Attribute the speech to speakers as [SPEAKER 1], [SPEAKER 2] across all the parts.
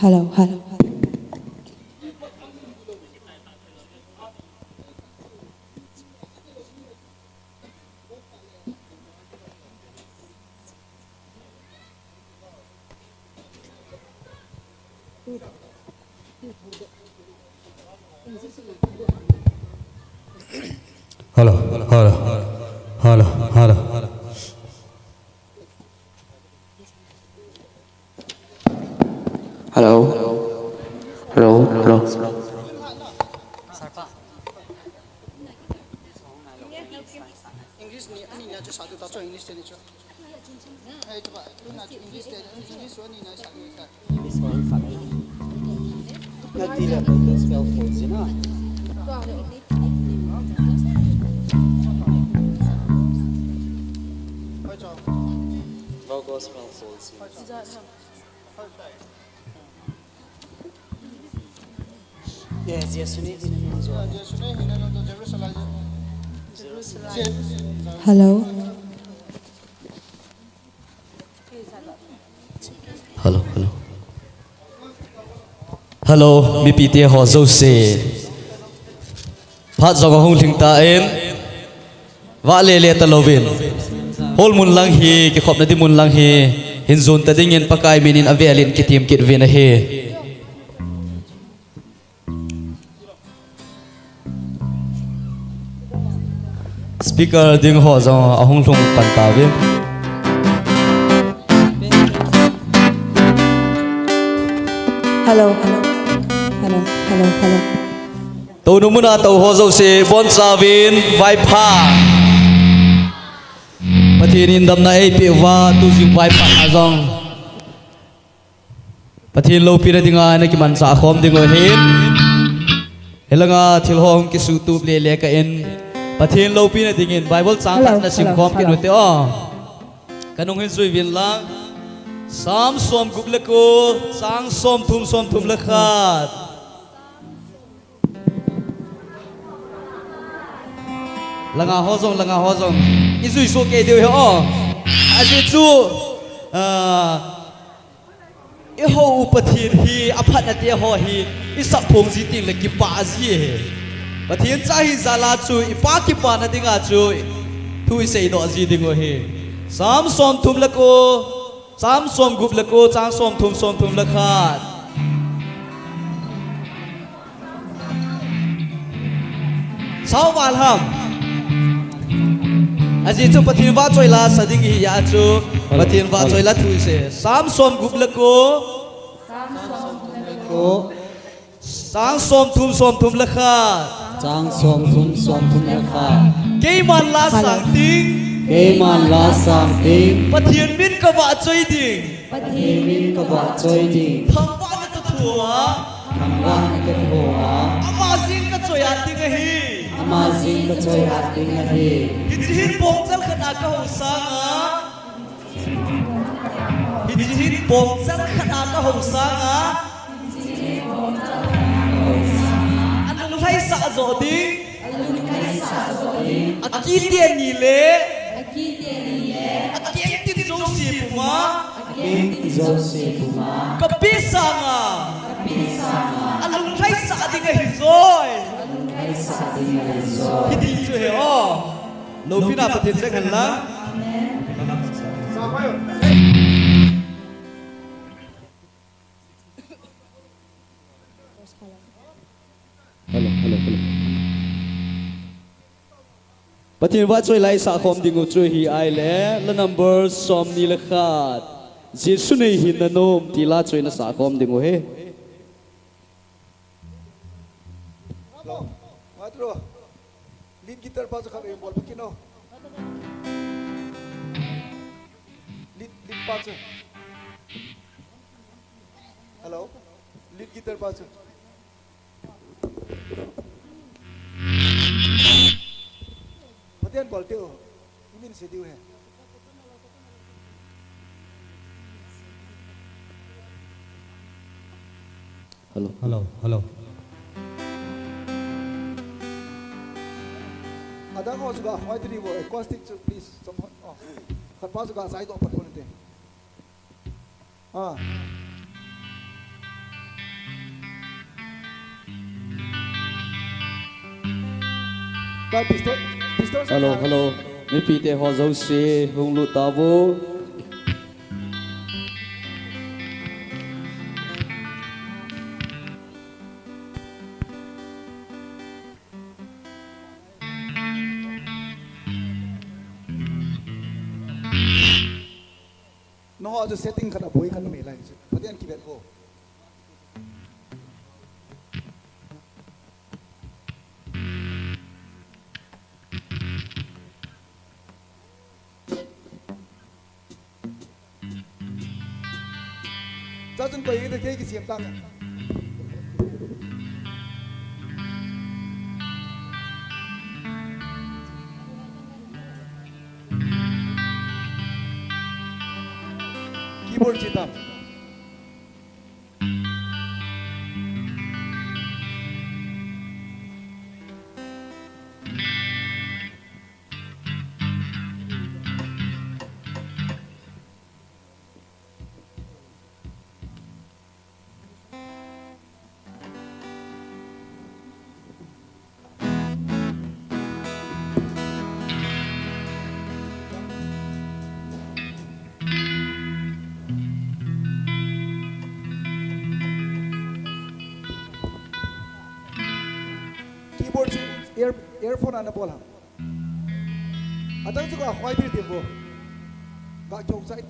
[SPEAKER 1] Hello, hello.
[SPEAKER 2] Hello, hello, hello, hello.
[SPEAKER 3] Hello. Hello. Hello.
[SPEAKER 4] English ni ani na cho satu ta cho English ni cho. Hai tu ba, tu na English so ni na sa ni sa.
[SPEAKER 5] Not dealer by the spell folds, you know.
[SPEAKER 4] Hai cho.
[SPEAKER 5] Logo spell folds. Yes, yes, you need to know as well.
[SPEAKER 4] Je sune hina no to Jerusalem.
[SPEAKER 1] Hello.
[SPEAKER 2] Hello, hello. Hello, mi pi tia ho zo se. Phat zo ga hung thing ta em. Wa le ta lovin. Hol mun lang hi ki khop na di mun lang hi. Hin zon ta ding en pakai minin avelin ki tim kit vena he. Speaker ding ho zo ahung thung pan ka ve.
[SPEAKER 1] Hello, hello. Hello, hello, hello.
[SPEAKER 2] Tàu nung muna tàu ho dâu se bon savin vai pha pathin in dam na ei pi wa tu jing vai pha na zong pathin lo pi na dinga na ki man sa khom ding lo hin helanga thil hong ki su tu le ka in pathin lo pi na ding in bible chang khat na sim khom ki no te o kanung hin zui vin lang sam som gup le ko sang som thum le khat langa hozong izui so ke deu ho aje chu e ho upathin hi aphat na te ho hi isap phong ji ting le ki pa ji he pathin cha hi zala chu ipa ki pa na dinga chu thui sei do ji dingo he sam som thum la ko sam som gup la ko chang som thum la khat sao wal ham aji chu pathin wa choi la sading hi ya chu pathin wa choi la thui se sam som gup la ko sang som thum la kha
[SPEAKER 5] Chang som thum la kha.
[SPEAKER 2] ke man la sang ting
[SPEAKER 5] Ke man la sang ting.
[SPEAKER 2] pathin min ka wa choi ding
[SPEAKER 5] Min ka ba choi ding.
[SPEAKER 2] thang wa na tu thua
[SPEAKER 5] Ang wa ka hoa.
[SPEAKER 2] ama sing ka choi a ting hi
[SPEAKER 5] Ama sing ka choi ating na hi.
[SPEAKER 2] hin bong chal khana ka ho sanga hin bong chal khana ka ho sanga anung hai sa zo ding aki tian ni le aki ti zo si puma
[SPEAKER 5] King izo si puma.
[SPEAKER 2] ka pi sanga anung hai sa ding hi zoi
[SPEAKER 5] Ay sa ating na izo.
[SPEAKER 2] hidi chu he o lo pina pathin se khan la
[SPEAKER 4] Sa pa yo.
[SPEAKER 2] hello pathin wa choi lai sa khom dingu chu hi ai le la number som ni la khat jesu nei hin na nom ti la choi na sa khom dingu he
[SPEAKER 4] Hello. Matro. Lead guitar pa sa kami ball pakino. Lead pa sa. Hello. Lead guitar pa sa. Matian ball teo. Imin se diu hai.
[SPEAKER 2] hello
[SPEAKER 4] Ada ko juga hoy tiri bo acoustic please some oh. Kan pa juga sai do pat ko nte. Ah. Ba distortion.
[SPEAKER 2] Hello, hello. Mi pi te ho zo si hung lu ta bu.
[SPEAKER 4] No ho jo setting khana boi khana me lai. Padian ki bet ho. Cha chun ko ye de ki siam tang. Keyboard chitam. Keyboard earphone ana bola. Atang suka khwai dir timbo. Ga jong sai.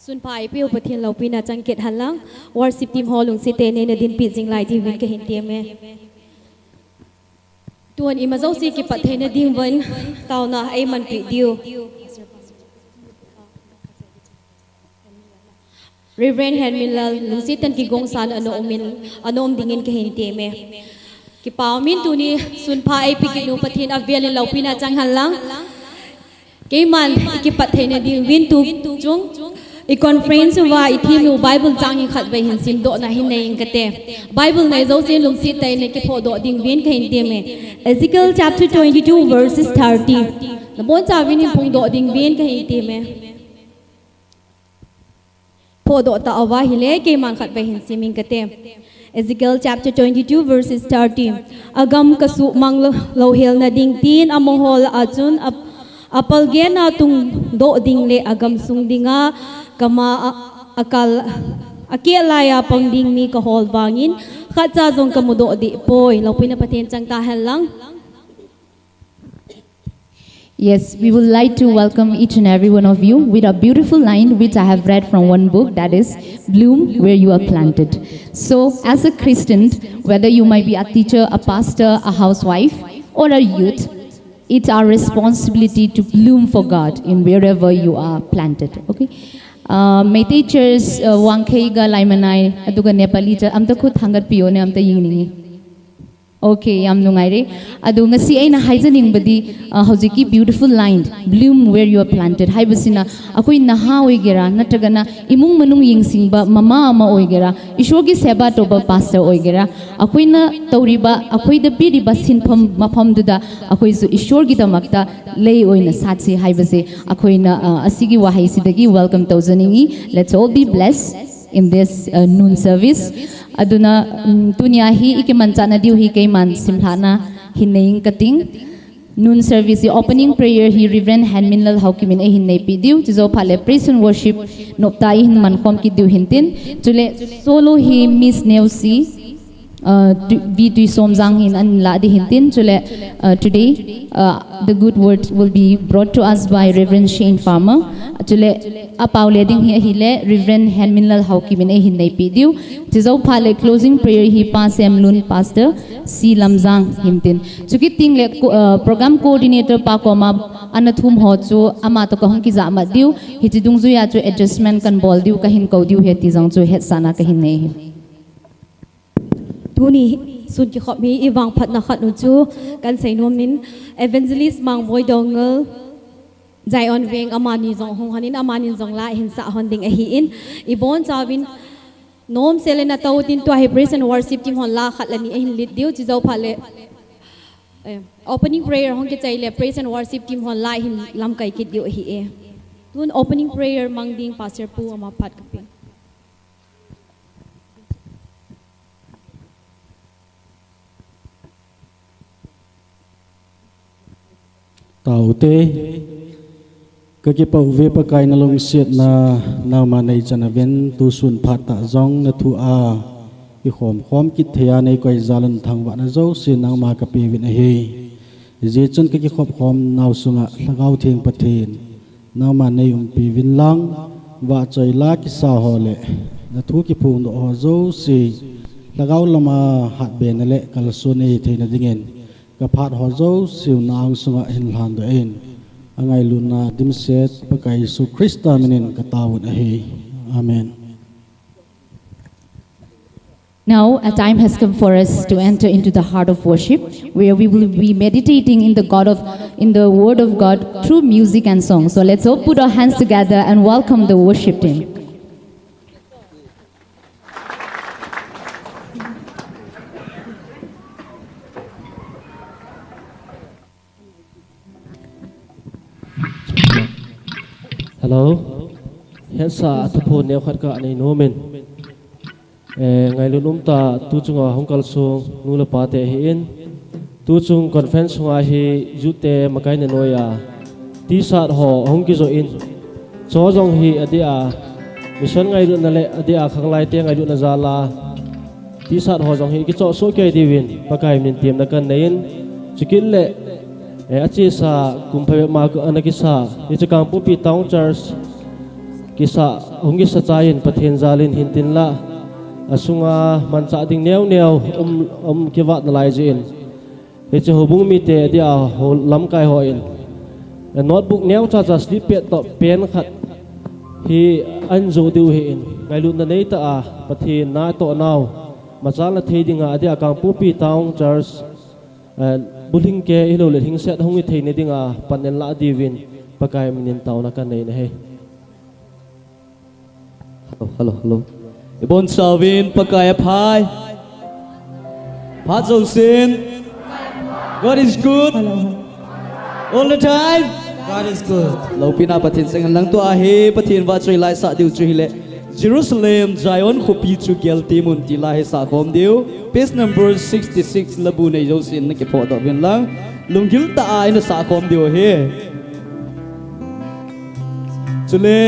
[SPEAKER 1] Sun pa IPO pathian lo pina changket halang worship team hall lung site ne na din pi jing lai di win ka hin te me tuan ima zo si ki pathe na ding wan taw na ai man pi diu Reverend Hermilal lung sitan ki gong san anom dingin ka hin te me ki pawmin tu ni sun pa IP ki nu pathian avial lo pina chang halang ke man ki pathe na ding win tu chung I conference wa I team no Bible chang hi khat vai hin sim do na hin nei ingate Bible nei zo se lung sit tai ne ke pho do ding win khain te me Ezekiel chapter 22 verses 30 na bon cha win hin pung do ding win khain te me pho do ta awa hi le ke man khat vai hin sim ingate Ezekiel chapter 22 verses 30 agam kasu mang lo hel na ding tin amohol achun apalgena tung do ding le agam sung dinga kama akia laya pangding mi ka hol bangin khatcha jong kamudo di poi lopina pathian changta halang.
[SPEAKER 6] Yes, we would like to welcome each and every one of you with a beautiful line which I have read from one book, that is Bloom Where You Are Planted. So as a Christian, whether you might be a teacher, a pastor, a housewife, or a youth, it's our responsibility to bloom for God in wherever you are planted. Okay? Meitei church wangkhei ga laimanai aduga Nepali cha amta khut hangat piyo ne amta yingningi. Okay, yam nungaire. Adu ngasi ay na haizaning badi hojiki beautiful line, bloom where you are planted. Hai basina akoi naha oigera natagana imung manung yingsingba mama ama oigera ishogi seba toba pastor oigera akoi na tauriba akoi da piriba sinpham mafam duda akoi su ishorgi damakta lei oina satse hai base akoi na asigi wahai sidagi welcome tauzaningi. Let's all be blessed in this noon service. Aduna tunya hi ikimanchana diu hi kaiman simthana hinneing kating noon service opening prayer hi Reverend Hanminlal HOIKIM e hinnei pi diu chizo phale praise and worship noptai hin mankhom ki diu hintin chule solo hi Miss Neusi V2 Somjang in Anla di hintin chule today the good word will be brought to us by Reverend Shane Farmer chule apaw leading hi hile Reverend Hanminlal HOIKIM e hinnei pi diu chizo phale closing prayer hi pa semlun pastor C Lamjang hintin chuki ting le program coordinator pa koma anathum ho chu ama to kahong ki jama diu hi chidung zu ya chu adjustment kan bol diu kahin ko diu he ti jang chu het sana kahin nei
[SPEAKER 1] tuni sun ki khop mi iwang phat na khat nu chu kan sainom nin evangelist mang boy dongel jai on veng amani jong hong hanin amani jong la hin sa hon ding a hi in ibon chawin nom selena tawtin to hi praise and worship team hon la khat lani hin lit diu chi zo phale opening prayer hong ke chaile praise and worship team hon la hin lam kai kit diu hi e tun opening prayer mang ding pastor pu ama phat kapin
[SPEAKER 7] tàu tê cái bầu về bậc cái na long siết na nào mà này chân bên tu xuân phát tạ dòng na thu a cái khom kít thea này quay ra lần thằng bạn na dấu xin nào mà cà phê viện này dễ chân cái khom nào sung à gạo thiêng bát thiền nào mà này pi vin lang và chơi lá cái sao họ lệ na thu cái phùng độ họ dấu xì gạo lama hạt bền này lệ cái xuân này thì na dingen cái phát họ dấu siêu nàng sung à hình hàn đội angai luna dimset pakai Yesu Krista menin katawut ahi amen.
[SPEAKER 6] Now a time has come for us to enter into the heart of worship where we will be meditating in the word of God through music and song. So let's all put our hands together and welcome the worship team.
[SPEAKER 8] Hello, hiện sa thu phun nêu khát cả này nô mình, ngày luôn ta tu chung ở Hong Kong sung nu là pa te hin, tu chung conference sung a hi jute makai ne noya, ti sat ho Hong ki zo in, cho jong hi adia, mission ngày luôn nale adia khang lai te ngày luôn na zala, ti sat ho jong hi ki cho so ke di win, pakai min tiam na kan nein, chikil le achi sa kumphai ma ko anakisa ichakang pupi town church kisa hongi sa chain pathen zalin hintin la asunga mancha ding neu kiwat na lai jin eche hobung mi te dia ho lam kai ho in notebook neu cha slip pe to pen khat hi an zo du hi in kai lu na nei ta a pathen na to naw macha la thedinga dia kang pupi town church buling ke ilo le hing set hong i theine dinga panen la divin pakai minin tauna kan nei ne he
[SPEAKER 2] hello ibon savin pakai phai phat zo sin God is good all the time God is good lo pina pathin seng lang to a he pathin wa choi lai sa diu chu le Jerusalem Zion khopi chu gel timun ti la he sa khom diu page number 66 labu nei jo sin na ke pho do vin lang lungil ta ai na sa khom diu he chule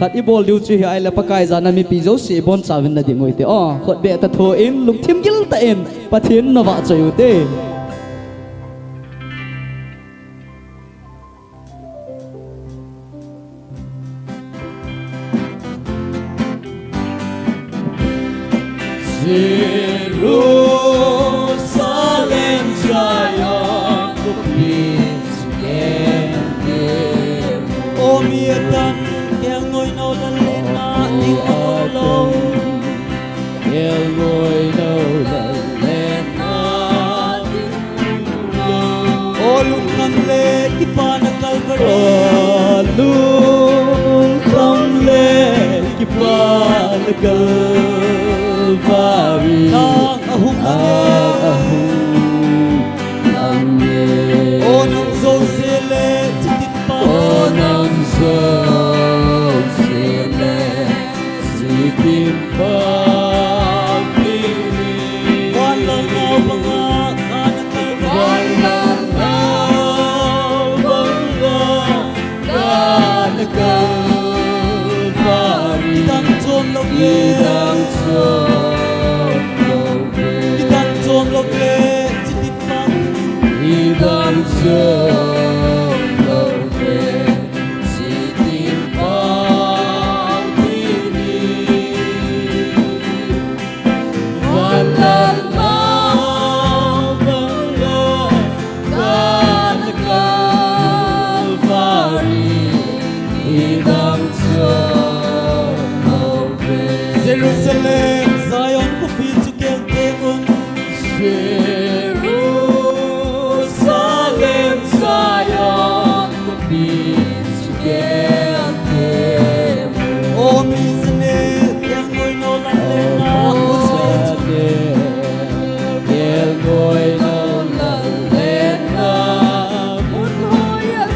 [SPEAKER 2] khát ít bol lưu truy ai là bác cái ra nami pi dấu sĩ bon sa vin na đi ngồi te khát bẹ ta thua in lục thêm gil ta in pathin na vạ chơi te
[SPEAKER 5] Jerusalem, Zion, the peace again.
[SPEAKER 2] ô mi tan keng ngồi nô lan lên na đi ngô lâu
[SPEAKER 5] El ngồi đâu lần lên
[SPEAKER 2] ô lung nang le ki pa na Calvary
[SPEAKER 5] lung không lên kịp qua là Calvary
[SPEAKER 2] nang ahum
[SPEAKER 5] Ame
[SPEAKER 2] ô nang zo se le titit pa
[SPEAKER 5] Onang sông sile si tim pagpili
[SPEAKER 2] walang na mga anak Calvary
[SPEAKER 5] walang bangga kana Calvary
[SPEAKER 2] kitang chom lo
[SPEAKER 5] idang
[SPEAKER 2] le
[SPEAKER 5] sông
[SPEAKER 2] kitang chom lo le titit pa
[SPEAKER 5] idang sông si tim pagpili walang bangga kana Calvary idang sông
[SPEAKER 2] Jerusalem Zion ko pi to get demon
[SPEAKER 5] Jerusalem, Zion, the peace together.
[SPEAKER 2] ô mi sene keng ngồi nô lan lên na usme
[SPEAKER 5] El ngồi nâu lần lên nam muốn hối hận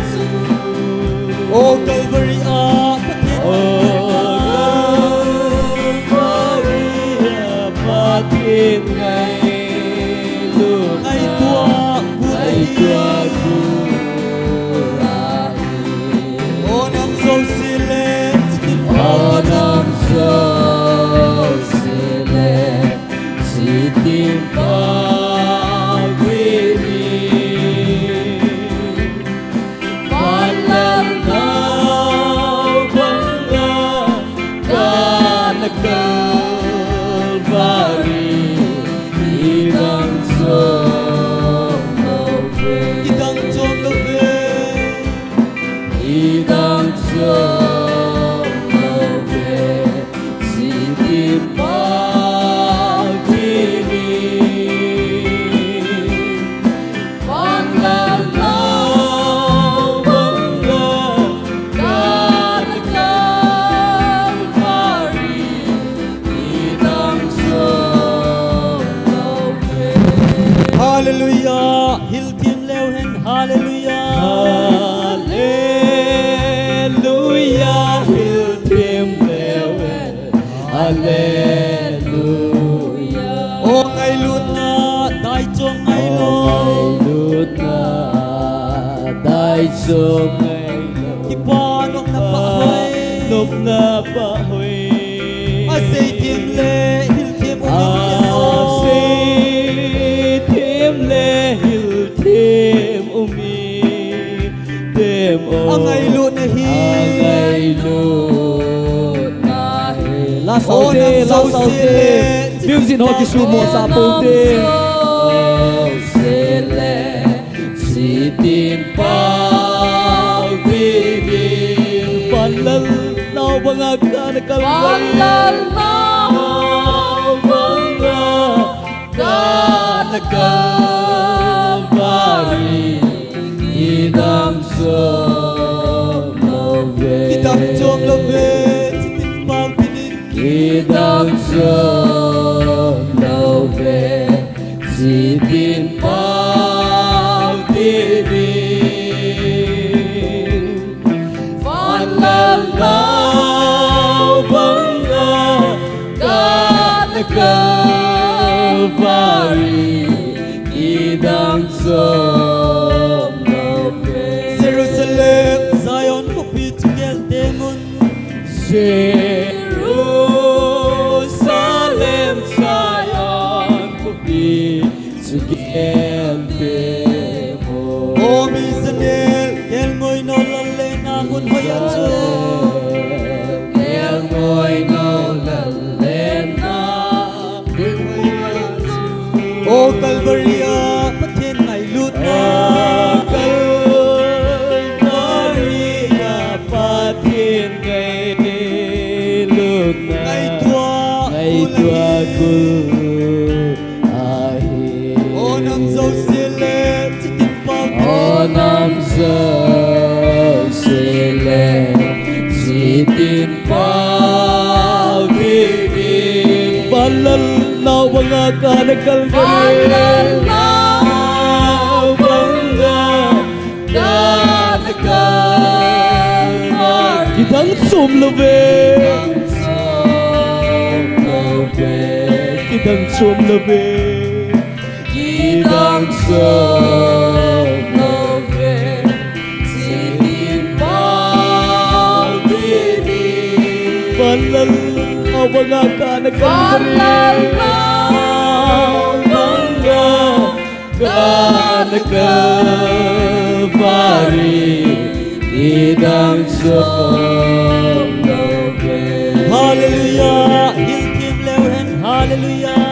[SPEAKER 2] ô Calvary pathin
[SPEAKER 5] Pathin ngày luôn
[SPEAKER 2] ngày tua
[SPEAKER 5] ngày tua
[SPEAKER 2] ô nam zo se le titit pa
[SPEAKER 5] Onam sông sile si tim pagpili walang bangga kana Calvary idang sông
[SPEAKER 2] kitang chom lo le
[SPEAKER 5] idang sông si tim pagpili walang bangga kana Calvary idang sông
[SPEAKER 2] hallelujah hil tim leo hen hallelujah
[SPEAKER 5] Hallelujah, Hil Tim Lewen. Hallelujah.
[SPEAKER 2] ô ngày lut na dai chom ngày lo
[SPEAKER 5] Lut na dai sum ngày
[SPEAKER 2] ki pa nok na pa hoy
[SPEAKER 5] nộp na pa huy.
[SPEAKER 2] a sei tim le hil tim o
[SPEAKER 5] Si Tim Le Hil Tim Umi Tim O.
[SPEAKER 2] ang ngày lut na hi
[SPEAKER 5] Ngày lut na hi.
[SPEAKER 2] la sau te music ho ki su mo sa pu te
[SPEAKER 5] Sile si tim pagpili
[SPEAKER 2] panlal nau banga kana Calvary
[SPEAKER 5] kana Calvary idang sông
[SPEAKER 2] kitang chom lo le titit pa pinin
[SPEAKER 5] idang sông si tim pagpili walang bangga kana Calvary idang sông
[SPEAKER 2] Jerusalem Zion ko pi to get demon
[SPEAKER 5] Jerusalem, Zion, Pupi, Sugen, Bemo.
[SPEAKER 2] O Misanel, Kel Ngoy no Lale na Kun Hoyan Su.
[SPEAKER 5] Kel Ngoy no Lale na Kun Hoyan Su.
[SPEAKER 2] O Calvaria, Pathin Ngai Lut na.
[SPEAKER 5] Calvaria, Pathin Ngai Lut na. Ngai tua ku ahi.
[SPEAKER 2] O Nam Zau Sile, Chitin Pao
[SPEAKER 5] O Nam Zau Sile, Chitin Pao Kini.
[SPEAKER 2] Balal na Wanga Ka na Calvaria.
[SPEAKER 5] Balal na Wanga Ka na Calvaria.
[SPEAKER 2] Kitang Sum Love, Kitang Sum Love.
[SPEAKER 5] Kitang Sum Love, Chitin Pao Kini.
[SPEAKER 2] Balal na Wanga Ka na Calvaria.
[SPEAKER 5] Balal na Wanga Ka na Calvaria. Kitang Sum Love.
[SPEAKER 2] Hallelujah, Hilkim Lewhen, Hallelujah.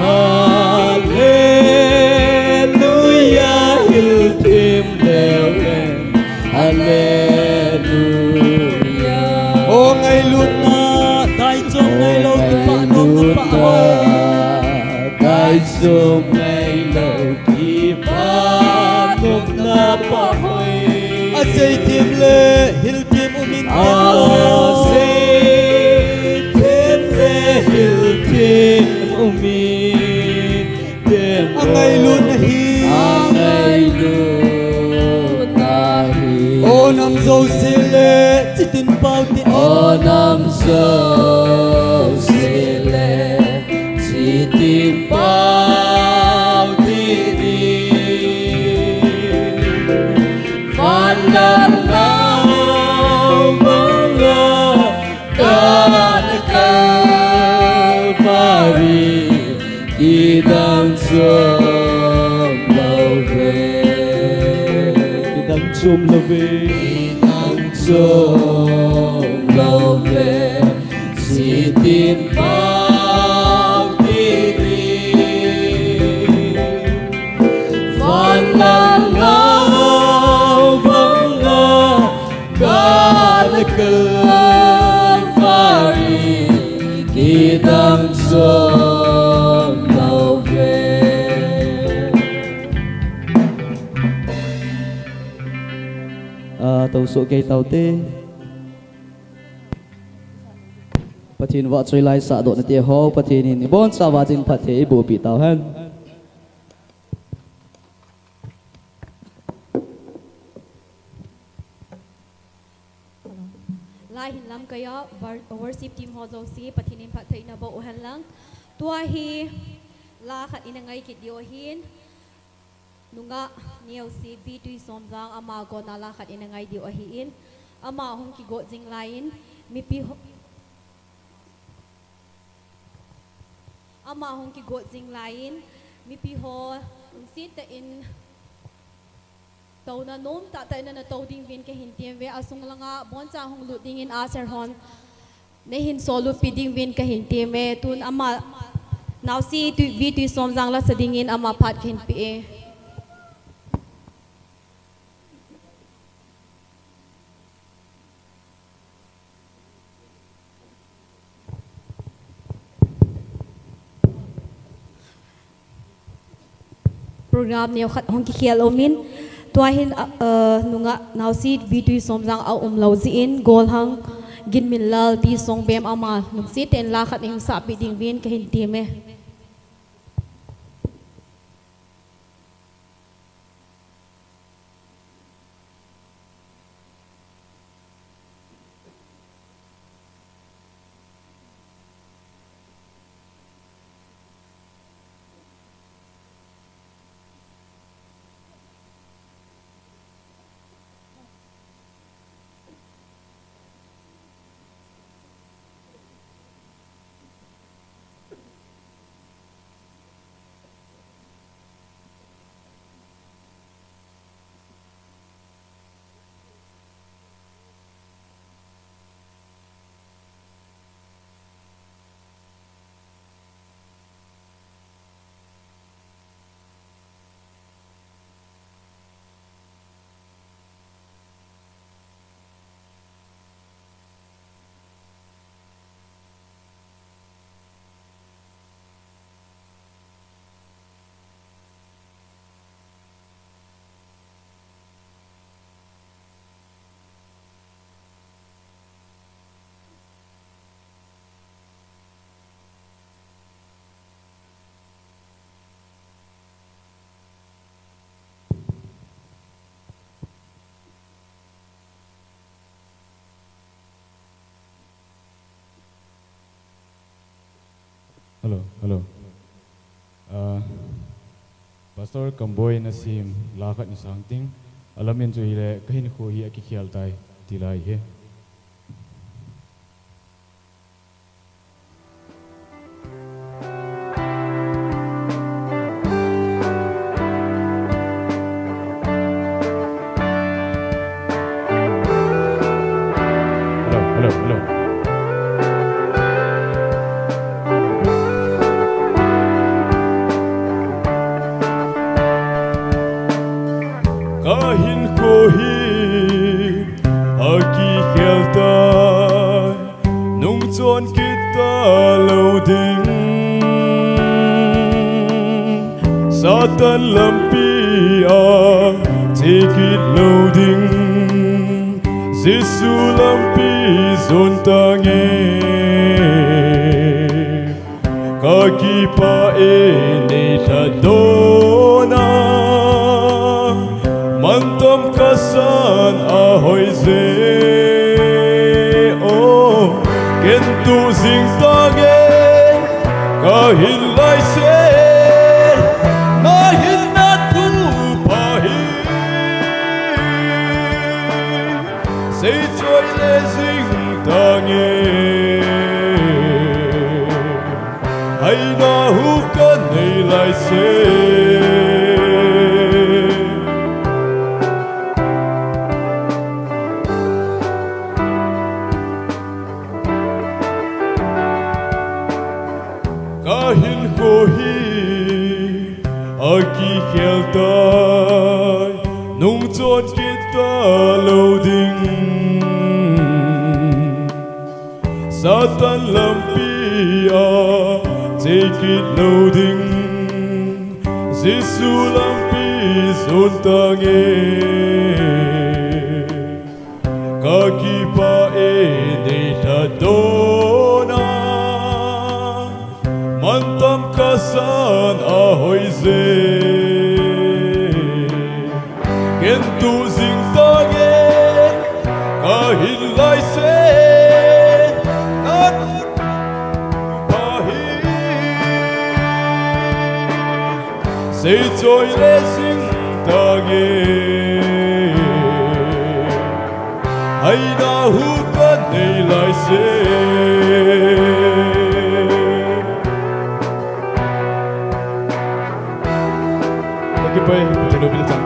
[SPEAKER 5] Hallelujah, Hilkim Lewhen. Hallelujah.
[SPEAKER 2] O Ngai Lut na, Dai Chong Ngai Lo Ki Pa Nong Na Pa Ahoy.
[SPEAKER 5] Dai Chong Ngai Lo Ki Pa Nong Na Pa Ahoy.
[SPEAKER 2] Asay Tim Le, Hilkim Umin Tem Lo.
[SPEAKER 5] Asay Tim Le, Hilkim Umin Tem Lo.
[SPEAKER 2] Ang Ngai Lut na Hi,
[SPEAKER 5] Ang Ngai Lut na Hi.
[SPEAKER 2] O Nam Zau Sile, Chitin Pao Ti
[SPEAKER 5] O Nam Zau Sile, Chitin Pao Kini. Vandal na Wanga Ka na Calvaria. Kitang Sum Love,
[SPEAKER 2] Kitang Sum Love.
[SPEAKER 5] Kitang Sum Love, Chitin Pao Kini. Vandal na Wanga Ka na Calvaria. Kitang Sum Love.
[SPEAKER 2] Tàu số cây tàu tê Pathin vợ chơi lai xạ độ nè tia hô Pathin in bốn sa vạ jin phát thế bố bị tàu hen
[SPEAKER 1] Lai hin lam kaya worship team ho zo si Pathin Phat Thei na bo han lang. Tua hi la khat inangai kit dio hin nunga niaw si bi tui som jang ama go na la khat inangai dio hi in ama hong ki go jing lain mi pi ama hong ki go jing lain mi pi ho si ta in tàu na nom ta ta na tàu ding vin ke hin tiam ve asung langa bon cha hong lu ding in aser hon ne hin solo pi ding vin ke hin tiam ve tun ama now si tu vi tu som jang la sading in ama phat khin pi e program neo khat hong ki khial omin tua hin nunga now si vi tu som jang au lo ji in gol hang gin min lal ti song bem ama nung si ten la khat ing sa pi ding vin ke hin tiam e
[SPEAKER 9] Hello. Pastor Kamboy Nasim lakat ni sangting alamin jo hile kahin ko hi aki khial tai tilai he. Hello. Kahin ko hi aki khial tai nung chon kita lâu ding Satan lampi take it loading Giêsu lampi zon tangi kaki pa ene tadona mantam kasan ahoy ze oh kentu sing tangi kahin lai se nahin na tu pahi say joy le sing tangi hay na hu kan nei lai se kahin ko hi aki khial tai nung chon kita lâu ding Satan lampi take it loading Giêsu lampi zon tangi kaki pa ene tadona mantam kasan ahoy ze kentu sing tangi kahin lai se say joy le sing tangi hay na hu kan nei lai se Thank you boy tino bil chang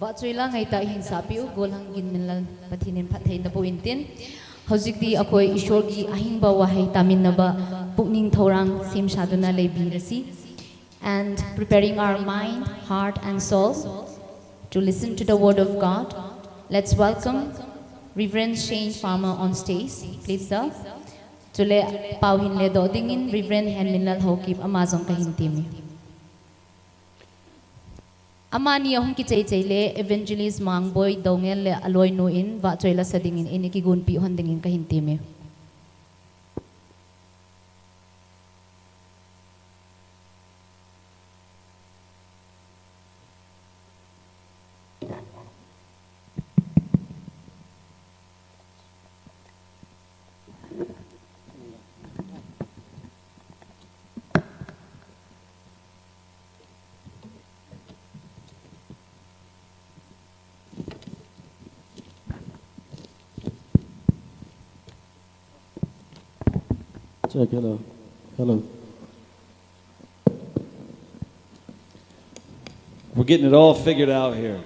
[SPEAKER 6] Vợ chơi la ngày tại hình sa piu gol hangin min lan pathinin phathei na po intin hojikti akoi ishor gi ahing ba wahai tamin na ba pukning thorang sim saduna leibirasi and preparing our mind, heart and soul to listen to the word of God. Let's welcome Reverend Shane Farmer on stage, please sir. To le pauhin le do dingin Reverend Henminal HOIKIM Amazon kahintimi. Amani ahong kichai le evangelist mangboy dongel le aloy nuin va choila sadingin iniki gunpi hondingin kahintimi.
[SPEAKER 7] Check, hello.
[SPEAKER 10] We're getting it all figured out here.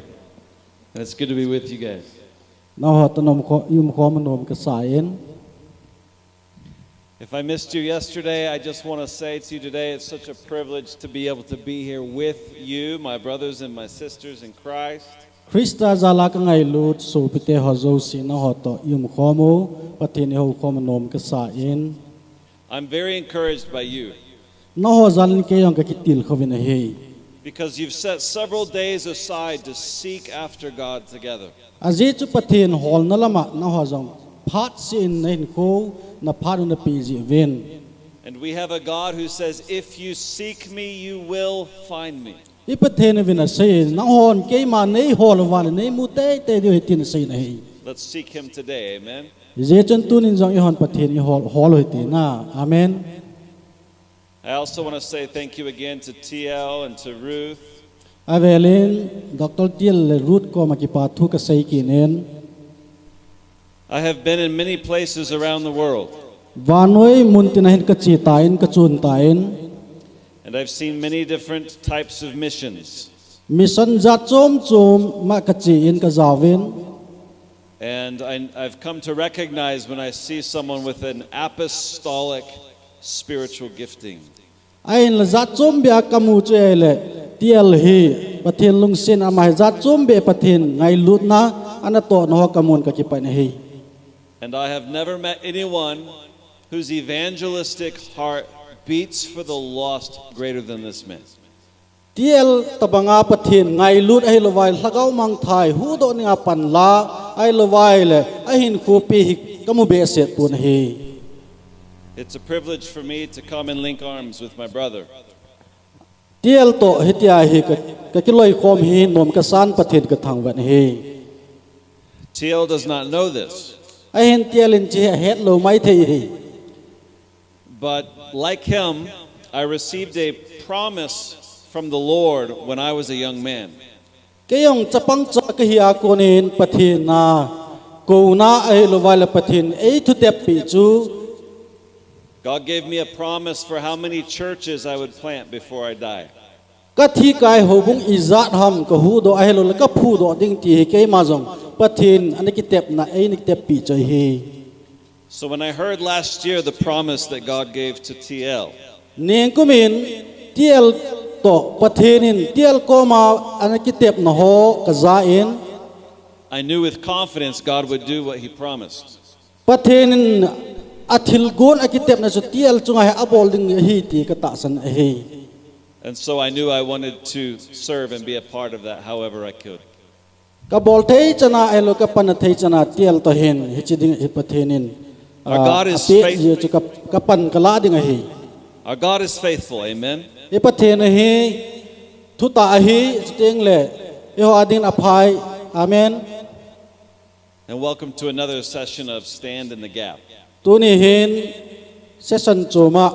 [SPEAKER 10] And it's good to be with you guys. If I missed you yesterday, I just want to say to you today, it's such a privilege to be able to be here with you, my brothers and my sisters in Christ.
[SPEAKER 7] Krista zala ka ngai lut so pite hozo sina hoto yum khomo patini ho khom nom ka sa in
[SPEAKER 10] I'm very encouraged by you.
[SPEAKER 7] no ho zalin ke yong ka kitil khovina he
[SPEAKER 10] Because you've set several days aside to seek after God together.
[SPEAKER 7] aje chu pathin hol na lama na ho jong phat sin nen ko na phat na piji ven
[SPEAKER 10] And we have a God who says, if you seek me, you will find me.
[SPEAKER 7] i pathen vina sei na hon ke ma nei hol wan nei mu te te dio tin sei nei
[SPEAKER 10] Let's seek him today. Amen.
[SPEAKER 7] je chen tun in jong i hon pathen i hol hoi ti na amen.
[SPEAKER 10] I also want to say thank you again to TL and to Ruth.
[SPEAKER 7] Avelin Dr. Til Ruth ko makipa thu ka sei kinen
[SPEAKER 10] I have been in many places around the world,
[SPEAKER 7] vanoi mun tinahin ka chi tain ka chun tain
[SPEAKER 10] and I've seen many different types of missions.
[SPEAKER 7] mission za chom chom ma ka chi in ka zawin
[SPEAKER 10] And I've come to recognize when I see someone with an apostolic spiritual gifting.
[SPEAKER 7] ain la za chom bia kamu che le tiel hi pathen lung sin amai za chom be pathen ngai lut na anato no kamun ka ki pa hi.
[SPEAKER 10] And I have never met anyone whose evangelistic heart beats for the lost greater than this man.
[SPEAKER 7] Tiel tabanga pathin ngai lut ai lawai lagau mang thai hu do ninga pan la ai lawai le ai hin khu pi hi kamu be set pun hi.
[SPEAKER 10] It's a privilege for me to come and link arms with my brother.
[SPEAKER 7] Tiel to hitia hi ka kiloi khom hi nom ka san pathin ka thang wan hi.
[SPEAKER 10] TL does not know this,
[SPEAKER 7] Ai hin tiel in chi het lo mai thei hi.
[SPEAKER 10] but like him, I received a promise from the Lord when I was a young man.
[SPEAKER 7] Kayong chapang cha ka hi akonin pathin na ko na ai lawai la pathin ei thu tep pi chu
[SPEAKER 10] God gave me a promise for how many churches I would plant before I die.
[SPEAKER 7] ka thi kai ho bung izat ham ka hu do ai lo ka phu do ding ti ke ma jong pathin ani ki tep na ei ni tep pi choi hi.
[SPEAKER 10] So when I heard last year the promise that God gave to TL,
[SPEAKER 7] Ning kumin tiel to pathinin tiel ko ma ani ki tep na ho ka za in
[SPEAKER 10] I knew with confidence God would do what he promised.
[SPEAKER 7] pathinin athil gon aki tep na so tiel chunga ha abol ding hi ti ka ta san hi.
[SPEAKER 10] And so I knew I wanted to serve and be a part of that however I could.
[SPEAKER 7] Ka bol thei chana ai lo ka pan thei chana tiel to hin hi chi ding hi pathinin
[SPEAKER 10] Our God is
[SPEAKER 7] ape
[SPEAKER 10] faithful.
[SPEAKER 7] ye chu ka pan ka la ding hi.
[SPEAKER 10] Our God is faithful, amen.
[SPEAKER 7] E pathin hi thu ta hi ting le e ho adin aphai amen.
[SPEAKER 10] And welcome to another session of Stand in the Gap.
[SPEAKER 7] Tu ni hin session chuma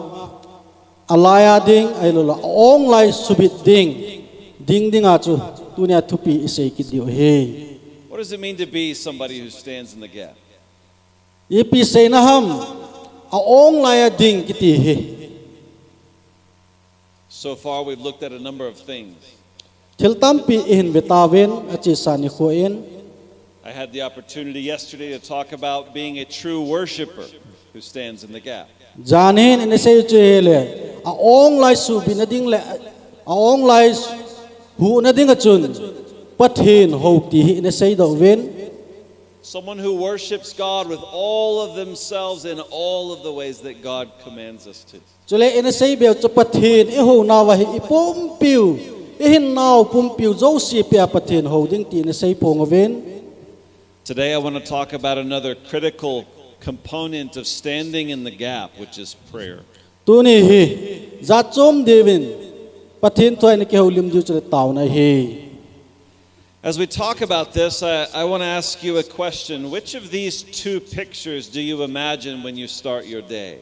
[SPEAKER 7] alaya ding ai lo la ong lai subit ding a chu tu nia thupi isei ki dio he
[SPEAKER 10] What does it mean to be somebody who stands in the gap?
[SPEAKER 7] e pi sei na ham a ong lai a ding ki ti he
[SPEAKER 10] So far, we've looked at a number of things.
[SPEAKER 7] thil tam pi in betawen a chi sani kho in
[SPEAKER 10] I had the opportunity yesterday to talk about being a true worshiper who stands in the gap.
[SPEAKER 7] janin in sei che le a ong lai su bi na ding le a ong lai hu na ding a chun pathin ho ti hi in sei do wen.
[SPEAKER 10] Someone who worships God with all of themselves in all of the ways that God commands us to.
[SPEAKER 7] Chule in sei bel chu pathin e ho na wa hi ipum piu e hin naw pum piu zo si pia pathin ho ding ti in sei pong wen.
[SPEAKER 10] Today, I want to talk about another critical component of standing in the gap, which is prayer.
[SPEAKER 7] Tu ni hi za chom devin pathin thoi ne ke ho lim ju chu taw na hi.
[SPEAKER 10] As we talk about this, I want to ask you a question. Which of these two pictures do you imagine when you start your day?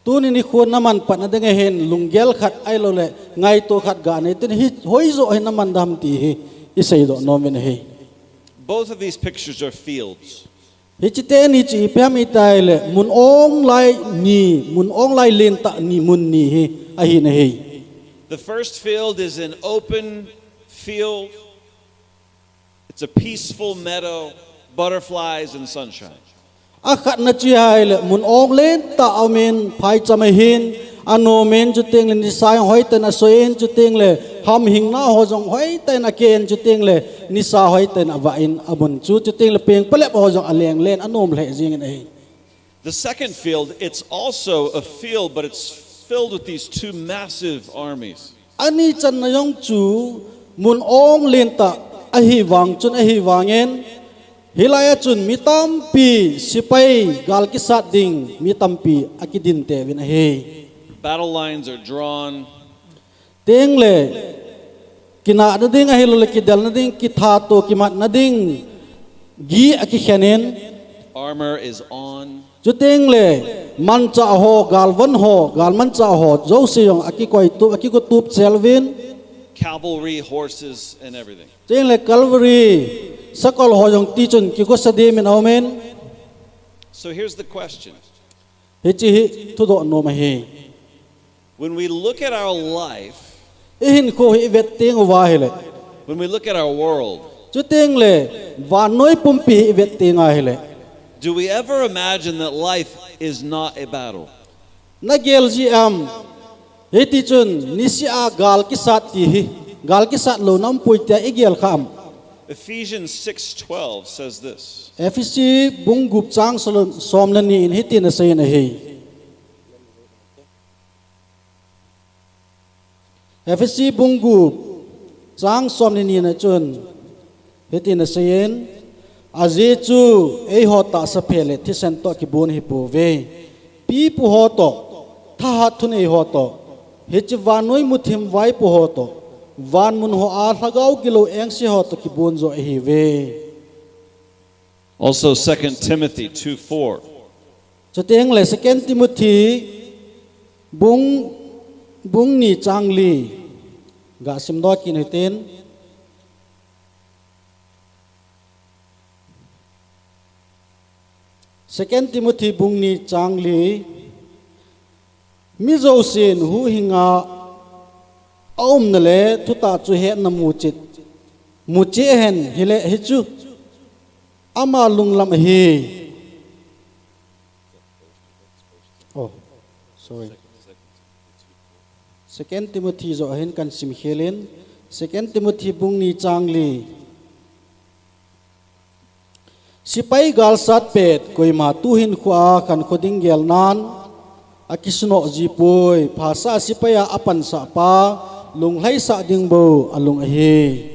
[SPEAKER 7] Tu ni khon naman pat na ding hen lunggel khat ai lo le ngai to khat ga ne tin hi hoi zo ai naman dam ti hi i sei do no men hi.
[SPEAKER 10] Both of these pictures are fields.
[SPEAKER 7] Hi chi te ni chi pe mi tai le mun ong lai len ta ni mun ni hi a hi na hi.
[SPEAKER 10] The first field is an open field. It's a peaceful meadow, butterflies and sunshine.
[SPEAKER 7] A khat na chi hai le mun ong len ta amen phai chama hin ano men chu teng le ni sai hoi ten a soen chu teng le ham hing na ho jong hoi ten a ken chu teng le ni sa hoi ten a va in abun chu teng le peng pale ho jong a leng len anom le jing nei.
[SPEAKER 10] The second field, it's also a field, but it's filled with these two massive armies.
[SPEAKER 7] Ani chan na yong chu mun ong len ta a hi wang chun a hi wangen hilaya chun mitam pi sipai gal ki sat ding mitam pi akidin te win he.
[SPEAKER 10] Battle lines are drawn.
[SPEAKER 7] Teng le kina na ding ahilo le kidal na ding kithato kimat na ding gi akikhanen
[SPEAKER 10] Armor is on.
[SPEAKER 7] chuteng le mancha ho galmancha ho joseyong akikoi tu akikutup chelvin
[SPEAKER 10] Cavalry, horses, and everything.
[SPEAKER 7] teng le calvary sakol ho yong tichun kikosade min amen
[SPEAKER 10] So here's the question.
[SPEAKER 7] hechi tudo no mahi
[SPEAKER 10] When we look at our life,
[SPEAKER 7] ehin ko hi vetteng wa hele
[SPEAKER 10] when we look at our world,
[SPEAKER 7] chuteng le vanoi pumpi vetteng a hele
[SPEAKER 10] do we ever imagine that life is not a battle?
[SPEAKER 7] nagel ji am heti chun nisia gal ki sat ti hi gal ki sat lo nam puita igel kham
[SPEAKER 10] Ephesians 6:12 says this.
[SPEAKER 7] fc bungup chang som na ni in heti na sai na hi fc bungup chang som ni na chun heti na sayen aje chu ei hota sa phele thi sen to ki bon hi po ve pi pu ho to tha ha thun ei ho to hech vanoi muthim vai pu ho to van mun ho a thagau kilo eng si ho to ki bon zo hi ve
[SPEAKER 10] Also 2 Timothy 2:4.
[SPEAKER 7] chateng le second timothy bung ni changli ga sim do ki ten Second Timothy bung ni changli mi zo sin hu hinga aum na le thuta chu he na mu che hen hile hi chu ama lunglam hi oh sorry Second Timothy zo hen kan sim helen Second Timothy bung ni changli sipai gal sat pet koima tuhin khua kan khoding gel nan akisno jipoi phasa sipaya apan sa pa lunglai sa dingbo alung ahi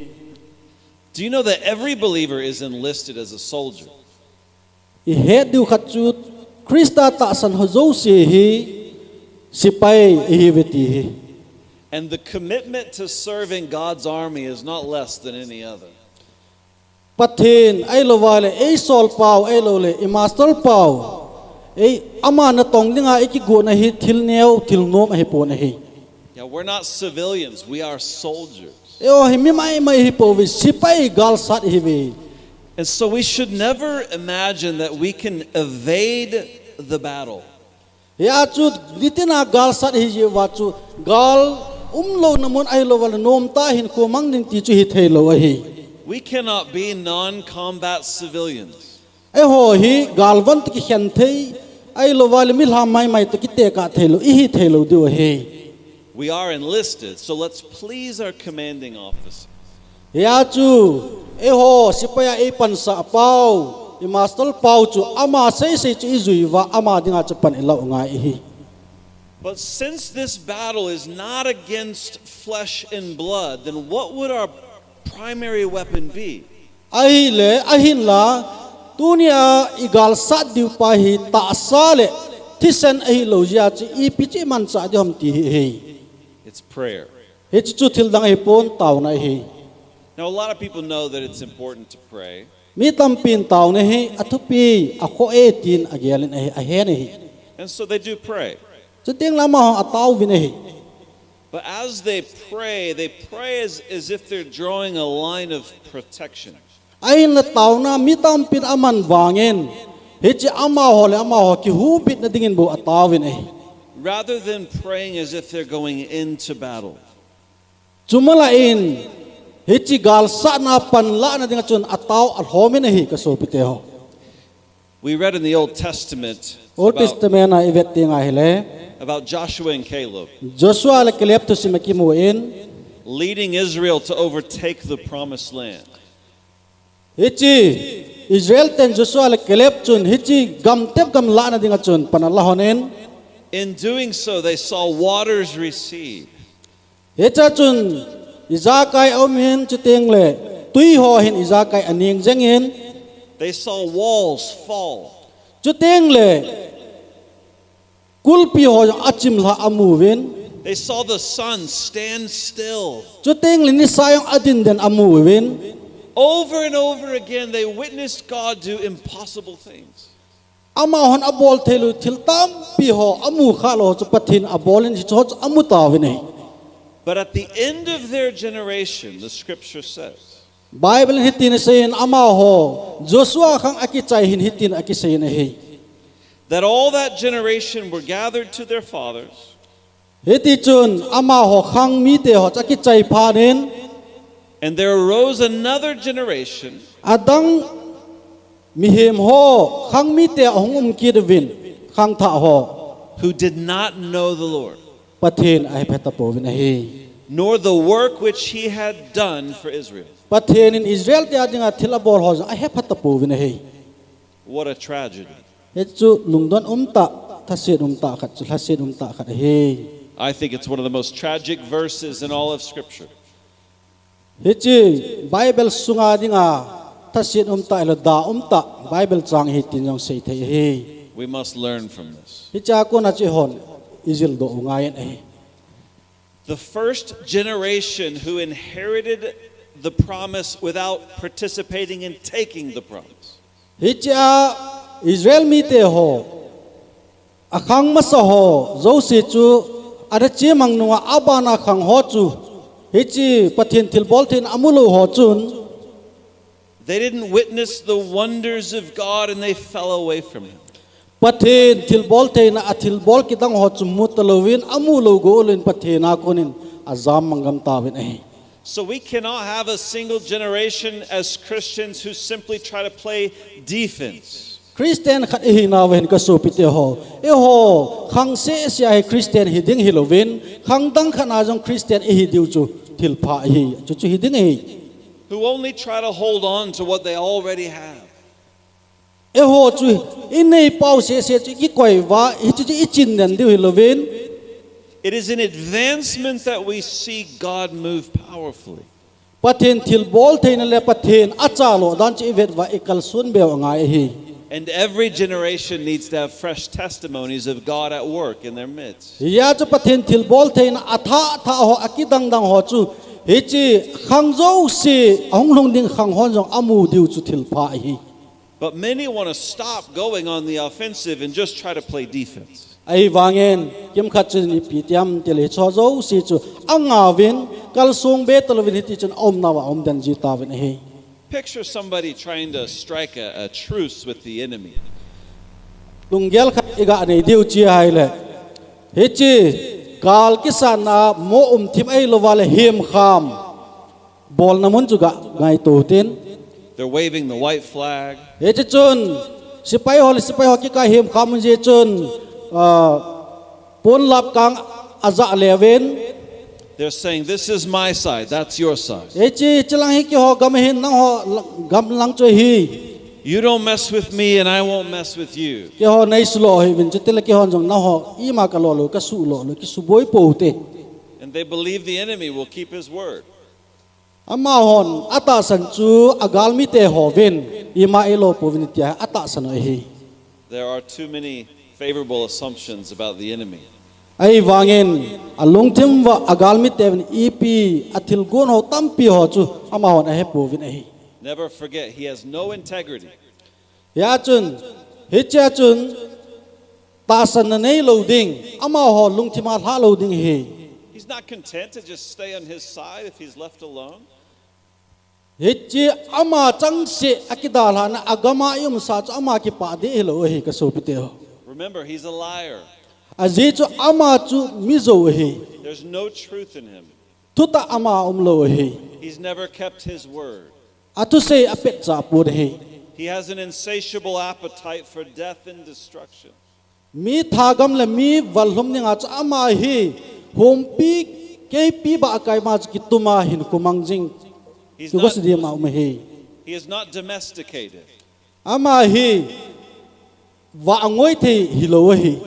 [SPEAKER 10] Do you know that every believer is enlisted as a soldier?
[SPEAKER 7] I he du khachu krista ta san hozo se hi sipai hi veti hi
[SPEAKER 10] And the commitment to serving God's army is not less than any other.
[SPEAKER 7] pathin ai lo wale ei sol pau ei lo le I master pau ei ama na tong dinga iki go na hi thil neu thil nom hi po na hi
[SPEAKER 10] Yeah, we're not civilians, we are soldiers.
[SPEAKER 7] eo hi mi mai hi po vi sipai gal sat hi vi
[SPEAKER 10] And so we should never imagine that we can evade the battle.
[SPEAKER 7] ya chu ditina gal sat hi je wa chu gal lo namon ai lo wale nom ta hin ko mang ning ti chu hi thei lo hi
[SPEAKER 10] We cannot be non-combat civilians.
[SPEAKER 7] ai ho hi galwant ki khen thei ai lo wale mi lam mai to ki te ka thei lo hi thei lo du hi
[SPEAKER 10] We are enlisted, so let's please our commanding officer.
[SPEAKER 7] ya chu e ho sipaya e pan sa pau I master pau chu ama sei chu izui wa ama dinga chu pan elo nga hi
[SPEAKER 10] But since this battle is not against flesh and blood, then what would our primary weapon be?
[SPEAKER 7] ai le ahin la tunia igal sat diu pa hi ta sa le thisen ai lo ja chi I pichi man sa dom ti hi
[SPEAKER 10] It's prayer.
[SPEAKER 7] he chu thil dang hi pon taw na hi
[SPEAKER 10] Now, a lot of people know that it's important to pray,
[SPEAKER 7] mi tam pin taw na hi athupi a kho e tin agelin ai a he na hi
[SPEAKER 10] and so they do pray.
[SPEAKER 7] chu ting lama ho ataw vi na hi
[SPEAKER 10] But as they pray as if they're drawing a line of protection.
[SPEAKER 7] ai na taw na mi tam pin aman wangin he chi ama ho ki hu bit na dingin bo ataw vi na hi
[SPEAKER 10] Rather than praying as if they're going into battle.
[SPEAKER 7] chumala in he chi gal sa na pan la na dinga chun ataw al homi na hi ka so pite ho
[SPEAKER 10] We read in the Old Testament
[SPEAKER 7] Old Testament na ivet tinga hele
[SPEAKER 10] about Joshua and Caleb
[SPEAKER 7] Joshua le kelep to simaki mo in
[SPEAKER 10] leading Israel to overtake the promised land.
[SPEAKER 7] hichi Israel ten Joshua le kelep chun hichi gam la na dinga chun panalla honen
[SPEAKER 10] In doing so, they saw waters recede.
[SPEAKER 7] hecha chun izakai omin chuteng le tui ho hin izakai aning jengin
[SPEAKER 10] They saw walls fall.
[SPEAKER 7] chuteng le kulpi ho achim la amuwin
[SPEAKER 10] They saw the sun stand still.
[SPEAKER 7] Chu teng lin ni sayang adin den amu win.
[SPEAKER 10] Over and over again, they witnessed God do impossible things.
[SPEAKER 7] Ama hon abol thelu thiltam pi ho amu khalo chu pathin abolin chi chu amu ta win.
[SPEAKER 10] But at the end of their generation, the scripture says,
[SPEAKER 7] Bible hitin sayin ama ho Joshua khang akichai hin hitin akisayin he.
[SPEAKER 10] that all that generation were gathered to their fathers,
[SPEAKER 7] Hiti chun ama ho khang mi te ho akichai phanin
[SPEAKER 10] and there arose another generation
[SPEAKER 7] adang mihem ho khang mi te ahungum kidwin khang tha ho
[SPEAKER 10] who did not know the Lord,
[SPEAKER 7] pathin ai phetapo win he.
[SPEAKER 10] nor the work which he had done for Israel.
[SPEAKER 7] Pathin in Israel te adinga thilabol ho ai phetapo win he.
[SPEAKER 10] What a tragedy.
[SPEAKER 7] Chu lungdon thasit khat chu thasit khat he.
[SPEAKER 10] I think it's one of the most tragic verses in all of Scripture.
[SPEAKER 7] Hichi Bible sunga dinga thasit elo da Bible chang hi tin jong sei thei he.
[SPEAKER 10] We must learn from this.
[SPEAKER 7] Hicha ko na chi hon izil do ngayen he.
[SPEAKER 10] The first generation who inherited the promise without participating in taking the promise.
[SPEAKER 7] Hicha Israel mi te ho akhang masa ho zo si chu ada chi mang nuwa abana khang ho chu hichi pathin thilbol thin amulu ho chun.
[SPEAKER 10] They didn't witness the wonders of God and they fell away from Him.
[SPEAKER 7] Pathin thilbol thin athilbol kitang ho chu mutalowin amulo golin pathina konin azam mangam tawin eh.
[SPEAKER 10] So we cannot have a single generation as Christians who simply try to play defense.
[SPEAKER 7] Christian khat hi na wen ka so pite ho e ho khang se sia Christian hiding hilovin khang dang khana jong Christian hi diu chu thil pha hi chu chu hiding hi.
[SPEAKER 10] Who only try to hold on to what they already have.
[SPEAKER 7] E ho chu inei pau se chu ki koi wa hi chu i chin den diu hilovin.
[SPEAKER 10] It is in advancement that we see God move powerfully.
[SPEAKER 7] Pathin thil bol thein le pathin achalo dan chi vet wa ekal sun be ngai hi.
[SPEAKER 10] And every generation needs to have fresh testimonies of God at work in their midst.
[SPEAKER 7] Ya chu pathin thil bol thein atha ho akidang dang ho chu hi chi khangzo si ong long ding khang hon jong amu diu chu thil pha hi.
[SPEAKER 10] But many want to stop going on the offensive and just try to play defense.
[SPEAKER 7] Ai wangen kim khat chen pitiam tele chozo si chu anga win kal sung be tolovin hiti chen om nawa om dan ji ta win he.
[SPEAKER 10] Picture somebody trying to strike a truce with the enemy.
[SPEAKER 7] Lunggel khat iga nei diu chi hai le he chi kal kisan na mo thim ai lo wale hem kham bol na mun chu ga ngai to tin.
[SPEAKER 10] They're waving the white flag.
[SPEAKER 7] He chi chun sipai ho ki ka hem kham je chun pon lap kang aza leven.
[SPEAKER 10] They're saying, this is my side, that's your side.
[SPEAKER 7] Echi chilang hi ki ho gam hin nang ho gam lang choi hi.
[SPEAKER 10] You don't mess with me and I won't mess with you.
[SPEAKER 7] Ki ho nei sulo hi vin chitel ki hon jong na ho I ma ka lo ka su lo ki su boi po te.
[SPEAKER 10] And they believe the enemy will keep his word.
[SPEAKER 7] Ama hon ata san chu agal mi te ho vin I ma elo po vin tia ata san hi.
[SPEAKER 10] There are too many favorable assumptions about the enemy.
[SPEAKER 7] Ai wangin alung tim wa agal mi te vin ipi athil gon ho tampi ho chu ama hon a he po vin hi.
[SPEAKER 10] Never forget, he has no integrity.
[SPEAKER 7] Ya chun hi cha chun ta san na nei lo ding ama ho lung tim a tha lo ding hi.
[SPEAKER 10] He's not content to just stay on his side if he's left alone.
[SPEAKER 7] Hichi ama chang se akidal han agama yum sa chu ama ki pa de helo hi ka so pite ho.
[SPEAKER 10] Remember, he's a liar.
[SPEAKER 7] Aji chu ama chu mizo hi.
[SPEAKER 10] There's no truth in him.
[SPEAKER 7] Tuta ama lo hi.
[SPEAKER 10] He's never kept his word.
[SPEAKER 7] Atu se apet cha pur hi.
[SPEAKER 10] He has an insatiable appetite for death and destruction.
[SPEAKER 7] Mi thagam le mi walhum ninga chu ama hi hom pi ke pi ba kai ma ki tuma hin kumang jing.
[SPEAKER 10] He's
[SPEAKER 7] Ku
[SPEAKER 10] not,
[SPEAKER 7] si dia ma hi.
[SPEAKER 10] he is not domesticated.
[SPEAKER 7] Ama hi wa angoi the hilo hi.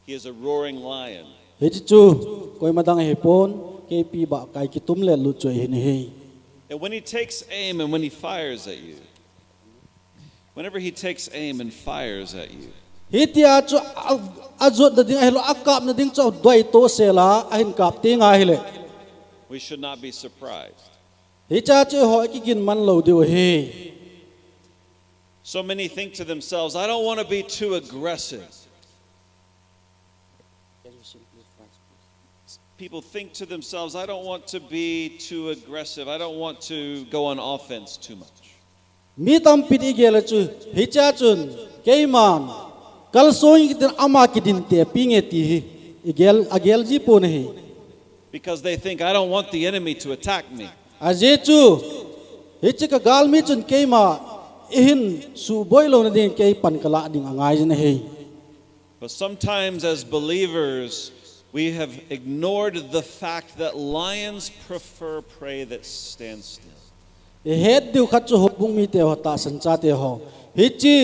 [SPEAKER 10] He is a roaring lion.
[SPEAKER 7] Hichi chu koi madang hi pon ke pi ba kai ki tum le lu choi hin hi.
[SPEAKER 10] And when he takes aim and when he fires at you, whenever he takes aim and fires at you,
[SPEAKER 7] hitia chu azot na ding ahlo akap na ding chu doi to sela ahin kap ti nga hile
[SPEAKER 10] We should not be surprised.
[SPEAKER 7] hicha chu hoi ki gin man lo diu he
[SPEAKER 10] So many think to themselves, I don't want to be too aggressive. People think to themselves, I don't want to be too aggressive. I don't want to go on offense too much.
[SPEAKER 7] mi tam pit igel chu hicha chun keiman kal soing kitin ama kidin te pinge ti igel agel ji pon he
[SPEAKER 10] Because they think, I don't want the enemy to attack me.
[SPEAKER 7] aje chu hichika gal mi chun keima ihin su boilo na din kei pan kala ding angai jin he
[SPEAKER 10] But sometimes as believers, we have ignored the fact that lions prefer prey that stands still.
[SPEAKER 7] e het diu khat chu hobung mi te ho ta san cha te ho hichi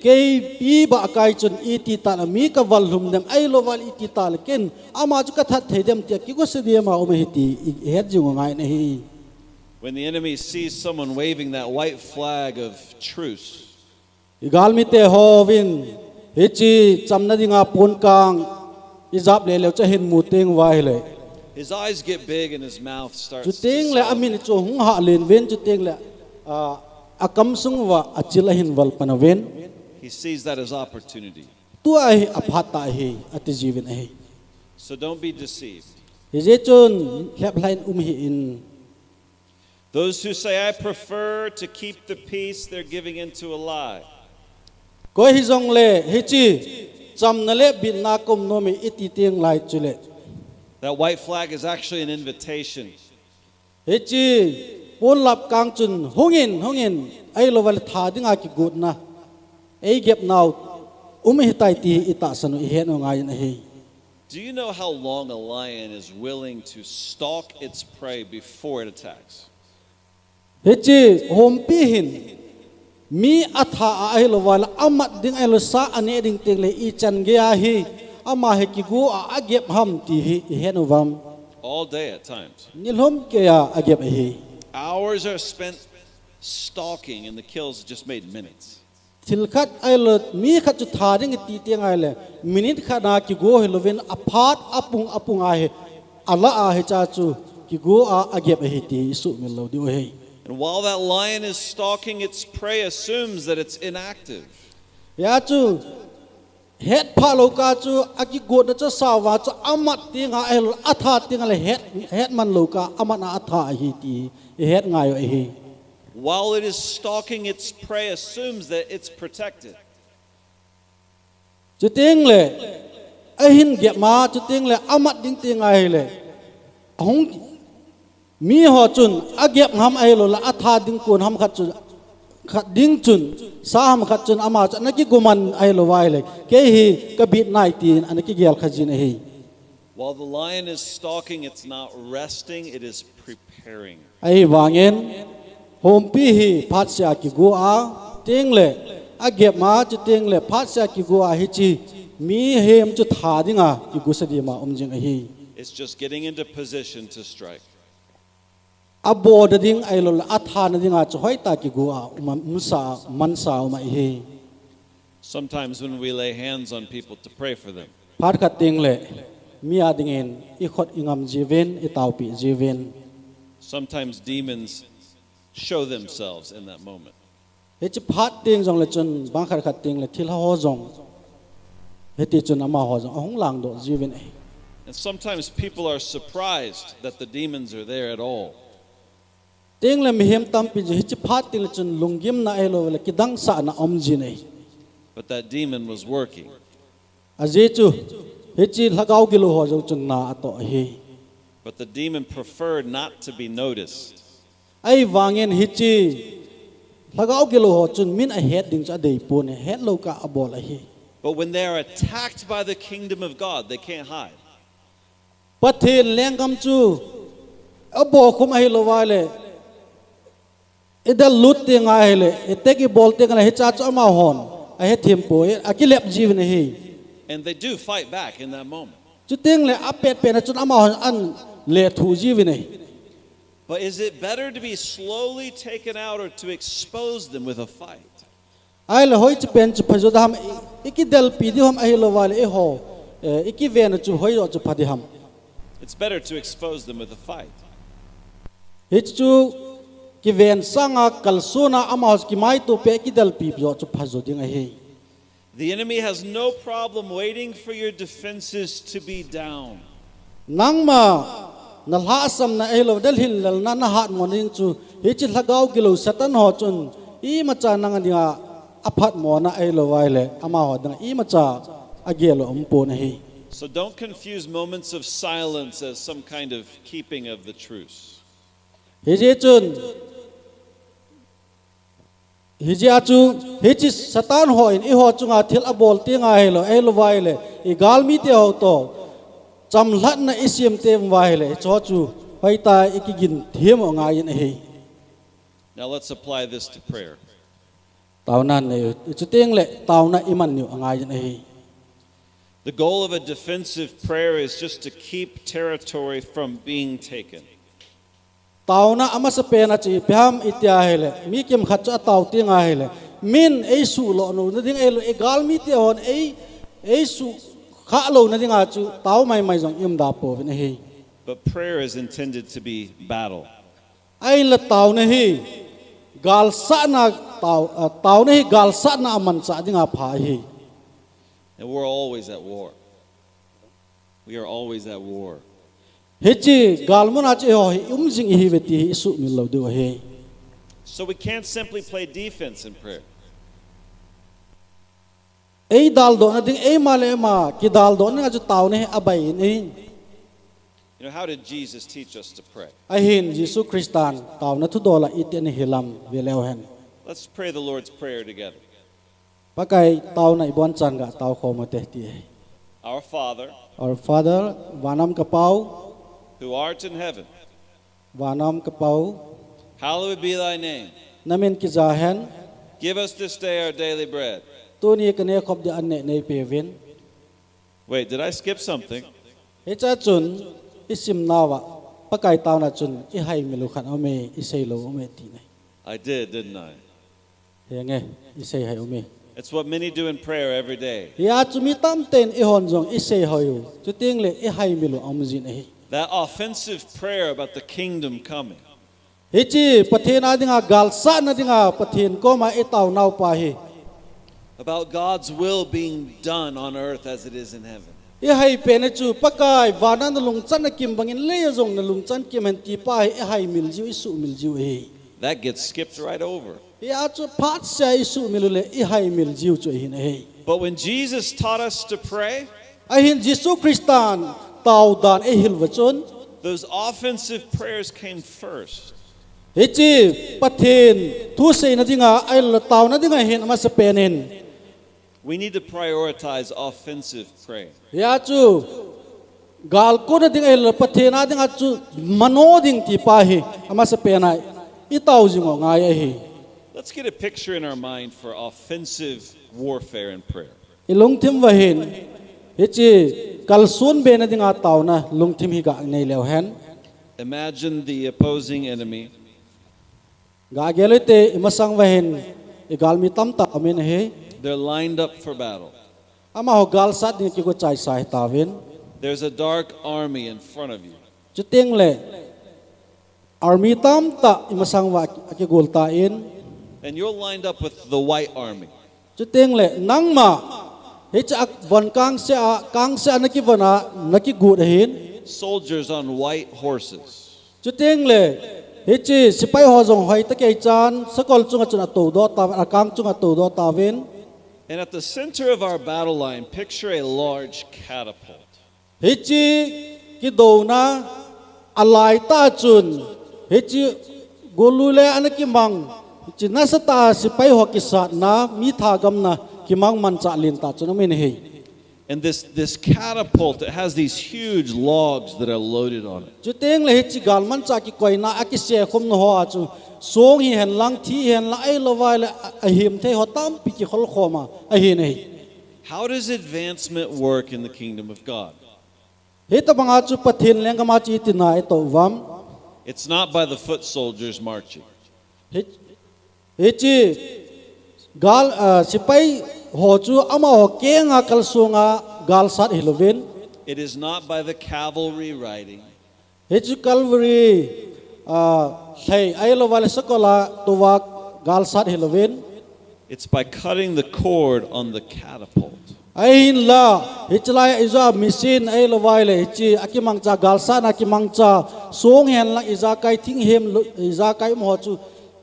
[SPEAKER 7] kei pi ba kai chun iti ta na mi ka wal hum dem ai lo wal iti ta ken ama chu ka that the dem te ki ko se dia ma o me hiti het ju ngai na hi
[SPEAKER 10] When the enemy sees someone waving that white flag of truce,
[SPEAKER 7] igal mi te ho win hichi chamna dinga pon kang izap le le cha hin mu teng wa hele
[SPEAKER 10] his eyes get big and his mouth starts
[SPEAKER 7] chu
[SPEAKER 10] to
[SPEAKER 7] teng le
[SPEAKER 10] sour.
[SPEAKER 7] amin chu hung ha len ven chu teng le akam sung wa achila hin wal pana ven
[SPEAKER 10] He sees that as opportunity.
[SPEAKER 7] tu ai aphata hi ati jivin hi
[SPEAKER 10] So don't be deceived.
[SPEAKER 7] je chun lep line hi in
[SPEAKER 10] Those who say, I prefer to keep the peace, they're giving into a lie.
[SPEAKER 7] ko hi jong le hi chi cham na le bin na kom no mi iti teng lai chule
[SPEAKER 10] That white flag is actually an invitation.
[SPEAKER 7] hi chi pon lap kang chun hongin ai lo wal tha dinga ki gut na ei gep now hi tai ti ita sanu hi hen ngai na hi
[SPEAKER 10] Do you know how long a lion is willing to stalk its prey before it attacks?
[SPEAKER 7] hi chi hom pi hin mi atha ai lo wal amat ding ai lo sa ane ding teng le I chan ge a hi ama he ki gu a gep ham ti hi hen wam
[SPEAKER 10] All day at times.
[SPEAKER 7] nilhom ke ya agep hi
[SPEAKER 10] Hours are spent stalking, and the kills just made minutes.
[SPEAKER 7] thil khat ai lo mi khat chu tha ding ti teng ai le minute kha na ki go he lo ven aphat apung a he ala a he cha chu ki go a agep hi ti su mi lo di he
[SPEAKER 10] And while that lion is stalking its prey, assumes that it's inactive.
[SPEAKER 7] ya chu het pha lo ka chu aki go na cha sa wa chu amat ting a el atha ting le het man lo ka amat na atha hi ti het ngai yo hi
[SPEAKER 10] While it is stalking its prey, assumes that it's protected.
[SPEAKER 7] chu ting le a hin ge ma chu ting le amat ding ting ai le hong mi ho chun agep ham ai lo la atha ding kun ham khat chu khat ding chun sa ham khat chun ama chu na ki guman ai lo wai le ke hi ka bit 19 an ki gel khajin hi
[SPEAKER 10] While the lion is stalking, it's not resting, it is preparing.
[SPEAKER 7] ai wangen hom pi hi phat sia ki go a ting le agep ma chu ting le phat sia ki go a hi chi mi hem chu tha dinga ki gu sa di ma jing a hi
[SPEAKER 10] It's just getting into position to strike.
[SPEAKER 7] abo da ding ai lo atha na dinga chu hoi ta ki go a man sa ma hi
[SPEAKER 10] Sometimes when we lay hands on people to pray for them,
[SPEAKER 7] phat khat ting le mi a dingen I khot ingam jiven I tau pi jiven
[SPEAKER 10] sometimes demons show themselves in that moment.
[SPEAKER 7] he chi phat ting jong le chun bang khat khat ting le thil ho jong he ti chun ama ho jong hong lang do jiven ai
[SPEAKER 10] And sometimes people are surprised that the demons are there at all.
[SPEAKER 7] ting le mi hem tam pi hi chi phat ting le chun lungim na ai lo le kidang sa na ji nei
[SPEAKER 10] But that demon was working.
[SPEAKER 7] a je chu he chi lagau gi lo ho jong chun na to hi
[SPEAKER 10] But the demon preferred not to be noticed.
[SPEAKER 7] ai wangen hi chi lagau gi lo ho chun min a het ding cha dei pon het lo ka abol a hi
[SPEAKER 10] But when they are attacked by the kingdom of God, they can't hide.
[SPEAKER 7] pathin lengam chu abo khum ai lo wa le idal lut te nga hele eteki bolte nga he cha cha ma hon a he thim po a ki lep jiv ne hi
[SPEAKER 10] And they do fight back in that moment.
[SPEAKER 7] chu ting le apet pe na chun ama hon an le thu jiv ne
[SPEAKER 10] But is it better to be slowly taken out or to expose them with a fight?
[SPEAKER 7] ai le hoi chi pen chu phajo dam ikidel pi di hom ai lo wale e ho ikiven chu hoi ro chu phadi ham
[SPEAKER 10] It's better to expose them with a fight.
[SPEAKER 7] hit chu kiven sanga kalsuna amahos ki mai to pe ikidel pi jo chu phajo ding ai he
[SPEAKER 10] The enemy has no problem waiting for your defenses to be down.
[SPEAKER 7] nangma nalha asam na elo del hil na na hat monin chu hi chi lagau kilo satan ho chun I macha nang ania aphat mo na elo waile ama ho dang I macha agelo umpo na hi
[SPEAKER 10] So don't confuse moments of silence as some kind of keeping of the truce.
[SPEAKER 7] hi je chun hi je achu hi chi satan ho in I ho chunga thil abol tinga elo elo waile I galmi te ho to cham hlat na isim tem waile cho chu hoita ikigin them nga yin hi
[SPEAKER 10] Now let's apply this to prayer.
[SPEAKER 7] tawna ne chuteng le tawna iman ni anga yin hi
[SPEAKER 10] The goal of a defensive prayer is just to keep territory from being taken.
[SPEAKER 7] tawna ama sa pena chi pham itya hele mi kem khat cha taw tinga hele min ei su lo no na ding elo e gal mi te hon ei su kha lo na ding a chu taw mai mai jong im da po ne hi
[SPEAKER 10] But prayer is intended to be battle.
[SPEAKER 7] ai la taw na hi gal sa na taw na hi gal sa na aman sa ding a pha hi
[SPEAKER 10] And we're always at war. We are always at war.
[SPEAKER 7] hechi gal mun a che ho jing hi veti hi su mi lo do he
[SPEAKER 10] So we can't simply play defense in prayer.
[SPEAKER 7] ei dal do na ding ei male ma ki dal do na chu taw ne abai ni
[SPEAKER 10] You know, how did Jesus teach us to pray?
[SPEAKER 7] ai hin Jesu Christan taw na thu do la iten hilam veleo hen
[SPEAKER 10] Let's pray the Lord's Prayer together.
[SPEAKER 7] pakai taw na ibon chan ga taw kho ma te ti
[SPEAKER 10] Our Father,
[SPEAKER 7] our father wanam kapau
[SPEAKER 10] who art in heaven,
[SPEAKER 7] wanam kapau
[SPEAKER 10] hallowed be thy name.
[SPEAKER 7] namin ki za hen
[SPEAKER 10] Give us this day our daily bread.
[SPEAKER 7] tu ni kane khop de an ne nei pe ven
[SPEAKER 10] Wait, did I skip something?
[SPEAKER 7] he cha chun isim nawa pakai taw na chun I hai milu khan ome I sei lo ome ti nei
[SPEAKER 10] I did, didn't I?
[SPEAKER 7] he nge I sei hai ome
[SPEAKER 10] It's what many do in prayer every day.
[SPEAKER 7] ya chumi tam ten I hon jong I sei hoyu chu ting le I hai milu om jin ei
[SPEAKER 10] That offensive prayer about the kingdom coming.
[SPEAKER 7] hichi pathena dinga gal sa na dinga pathen ko ma I taw naw pa hi
[SPEAKER 10] About God's will being done on earth as it is in heaven.
[SPEAKER 7] I hai pe ne chu pakai wanan lung chan na kim bangin le jong na lung chan kim han ti pa I hai mil jiu I su mil jiu ei
[SPEAKER 10] That gets skipped right over.
[SPEAKER 7] ya chu phat sa I su mil le I hai mil jiu chu hin ei
[SPEAKER 10] But when Jesus taught us to pray,
[SPEAKER 7] ai hin Jesu Christan taw dan e hil wachon
[SPEAKER 10] those offensive prayers came first.
[SPEAKER 7] hichi pathen thu sei na dinga ai la taw na dinga hin ma sa penin
[SPEAKER 10] We need to prioritize offensive prayer.
[SPEAKER 7] ya chu gal ko na dinga la pathena dinga chu mano ding ti pa hi ama sa penai I taw jingo nga ye hi
[SPEAKER 10] Let's get a picture in our mind for offensive warfare in prayer.
[SPEAKER 7] ilung thim wa hin hichi kalsun be na dinga taw na lung thim hi ga nei lew hen
[SPEAKER 10] Imagine the opposing enemy
[SPEAKER 7] ga gelete imasang wa hin igal mi tam ta amen he
[SPEAKER 10] They're lined up for battle.
[SPEAKER 7] ama ho gal sat ni ki ko chai sai ta ven
[SPEAKER 10] There's a dark army in front of you.
[SPEAKER 7] chuteng le army tam ta imasang wa ki gol ta in
[SPEAKER 10] And you're lined up with the white army.
[SPEAKER 7] chuteng le nangma hicha ak bon kang se na ki bona na ki gu hin
[SPEAKER 10] Soldiers on white horses.
[SPEAKER 7] chuteng le hichi sipai ho jong hoi ta ke chan sakol chunga chuna to do ta akang chunga to do ta ven
[SPEAKER 10] And at the center of our battle line, picture a large catapult.
[SPEAKER 7] hichi ki do na alai ta chun hichi golule anaki mang hichi nasata sipai ho ki sat na mi tha gam na ki mang man cha lin ta chun min he
[SPEAKER 10] And this catapult, it has these huge logs that are loaded on it.
[SPEAKER 7] chuteng le hichi gal man cha ki koi na aki se khom no ho a chu song hi hen lang thi hen la ai lo wai le a him the ho tam pi ki khol khoma a hi nei
[SPEAKER 10] How does advancement work in the kingdom of God?
[SPEAKER 7] he ta banga chu pathin leng ma chi ti na e to wam
[SPEAKER 10] It's not by the foot soldiers marching.
[SPEAKER 7] hichi gal sipai ho chu ama ho kenga kalsunga gal sat hilovin
[SPEAKER 10] It is not by the cavalry riding.
[SPEAKER 7] hechu calvary thai ailo wale sakola tuwa gal sat hilovin
[SPEAKER 10] It's by cutting the cord on the catapult.
[SPEAKER 7] ain la hichlai iza machine ailo wale hichi akimang cha gal sa na kimang cha song hen la iza kai thing hem iza kai mo chu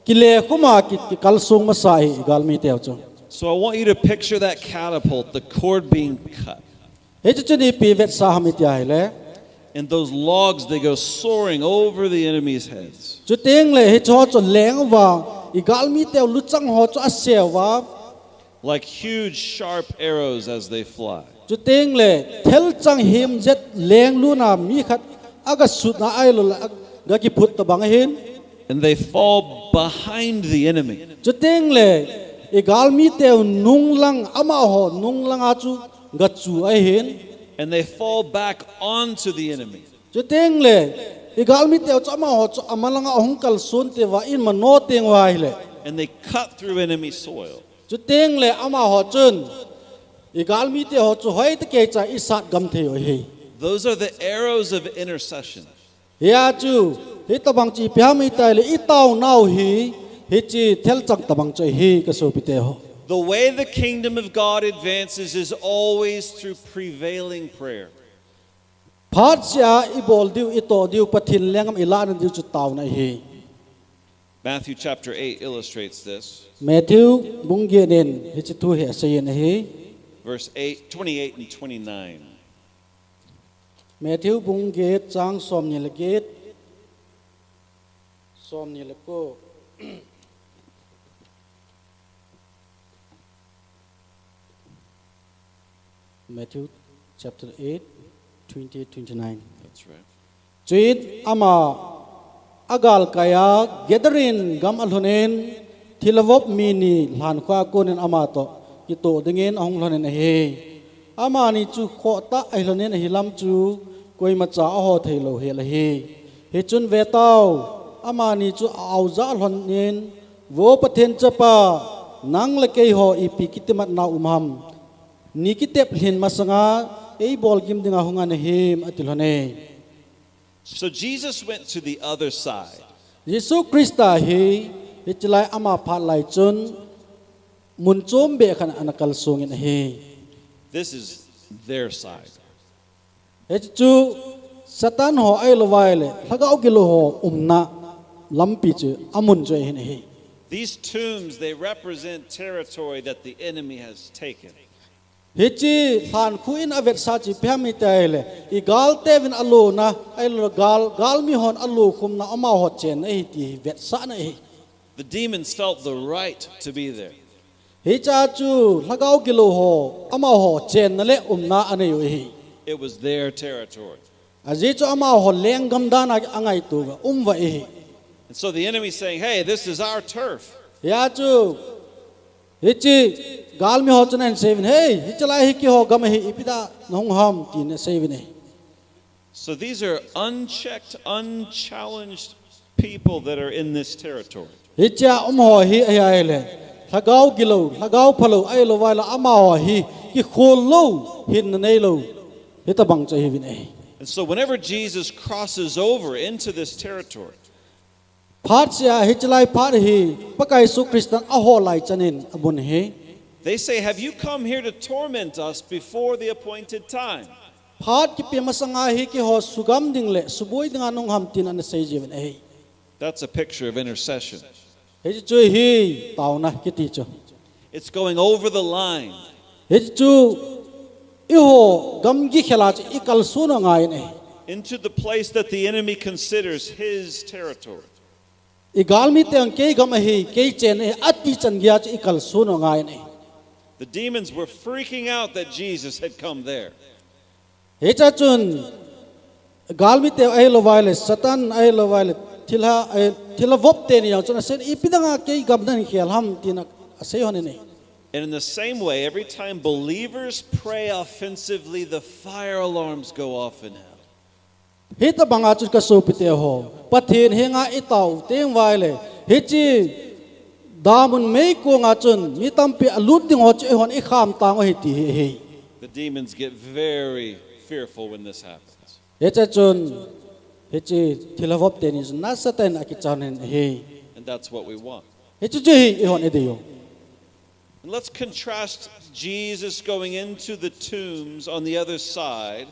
[SPEAKER 7] kile kuma ki kalsung masai gal mi teo chu
[SPEAKER 10] So I want you to picture that catapult, the cord being cut.
[SPEAKER 7] hechu chuni pi vet sa hamit ya hele
[SPEAKER 10] And those logs, they go soaring over the enemy's heads.
[SPEAKER 7] chu teng le hicho chu leng wa I gal mi teo luchang ho chu asewa
[SPEAKER 10] Like huge sharp arrows as they fly.
[SPEAKER 7] chu teng le thel chang him jet leng lu na mi khat aga sut na ai lo ga ki phut ta bang hin
[SPEAKER 10] And they fall behind the enemy.
[SPEAKER 7] chu teng le I gal mi teo nung lang ama ho nung lang a chu ga chu ai hin
[SPEAKER 10] And they fall back onto the enemy.
[SPEAKER 7] chu teng le I gal mi teo chu ama ho chu amalang a hong kal sun te wa in ma no teng wa le
[SPEAKER 10] And they cut through enemy soil.
[SPEAKER 7] chu teng le ama ho chun I gal mi teo ho chu hoi te ke cha I sat gam the hi
[SPEAKER 10] Those are the arrows of intercession.
[SPEAKER 7] ya chu hi tabang chi pya mi tai le I tau nau hi hi chi thel chang tabang chai hi ka so pi te ho
[SPEAKER 10] The way the kingdom of God advances is always through prevailing prayer.
[SPEAKER 7] phat sia I bol diu I to diu pathin lengam I la na diu chu tau na hi
[SPEAKER 10] Matthew chapter 8 illustrates this.
[SPEAKER 7] Matthew bung ge nen hi chi thu he sa yen hi
[SPEAKER 10] Verse 8, 28 and 29.
[SPEAKER 7] Matthew bung ge chang som ni le ge som ni le ko Matthew chapter 8 28-29
[SPEAKER 10] That's right.
[SPEAKER 7] Chuit ama agal kaya gathering gam alhonen thilavop mini lan kha konen ama to ito dingen ahong lonen he ama ni chu kho ta ai lonen hilam chu koi macha ho thailo he la he chun ve tau ama ni chu auza lonen wo pathen chapa nang la kei ho ipi kitimat na umham ni kitep hin masanga ei bol gim dinga hunga ne him atilhone
[SPEAKER 10] So Jesus went to the other side.
[SPEAKER 7] Yesu Krista hi hitlai ama phat lai chun mun chom be khan anakal sungin hi
[SPEAKER 10] This is their side.
[SPEAKER 7] chu satan ho ai lowaile thagau gilo ho umna lampi chu amun jo hin hi
[SPEAKER 10] These tombs, they represent territory that the enemy has taken.
[SPEAKER 7] hichi than khuin avet sa chi phami taile I gal tevin alu na ai lo gal mi hon alu khum na ama ho chen ai ti vet sa na hi
[SPEAKER 10] The demons felt the right to be there.
[SPEAKER 7] hi cha chu thagau gilo ho ama ho chen na le umna anei hi
[SPEAKER 10] It was their territory.
[SPEAKER 7] aji chu ama ho leng gam dana angai tu ga wa hi
[SPEAKER 10] And so the enemy is saying, hey, this is our turf.
[SPEAKER 7] ya chu hichi gal mi ho chunan sevin hey hichalai hi ki ho gam hi ipida nong ham tin sevin hi
[SPEAKER 10] So these are unchecked, unchallenged people that are in this territory.
[SPEAKER 7] hicha ho hi ai le thagau gilo thagau phalo ai lo wala ama ho hi ki khol lo hin nei lo hita bang cha hi vin ai
[SPEAKER 10] And so whenever Jesus crosses over into this territory,
[SPEAKER 7] phat sia hichalai phat hi pakai su kristan a ho lai chanin abun hi
[SPEAKER 10] they say, have you come here to torment us before the appointed time?
[SPEAKER 7] phat ki pe masanga hi ki ho sugam ding le suboi dinga nong ham tin an sei jevin ai
[SPEAKER 10] That's a picture of intercession.
[SPEAKER 7] hi chu hi tauna ki ti chu
[SPEAKER 10] It's going over the line.
[SPEAKER 7] hi chu I ho gam gi khela chu I kal su no ngai ne
[SPEAKER 10] Into the place that the enemy considers his territory.
[SPEAKER 7] I gal mi te ang ke gam hi ke chen e ati chan gya chu I kal su no ngai ne
[SPEAKER 10] The demons were freaking out that Jesus had come there.
[SPEAKER 7] he cha chun gal mi te ai lo wai le satan ai lo wai le thila vop te ni yang chun sen I pidanga ke gam nan khel ham tin a sei hone ne
[SPEAKER 10] And in the same way, every time believers pray offensively, the fire alarms go off in hell.
[SPEAKER 7] hi ta banga chu ka so pi te ho pathin henga I tau teng wai le hi chi damun mei ko nga chun mi tampi alut ding ho che hon I kham tang hi ti hi
[SPEAKER 10] The demons get very fearful when this happens.
[SPEAKER 7] he cha chun he chi thilavop ten is na satan akichanen hi
[SPEAKER 10] And that's what we want.
[SPEAKER 7] he chu hi hon edio
[SPEAKER 10] And let's contrast Jesus going into the tombs on the other side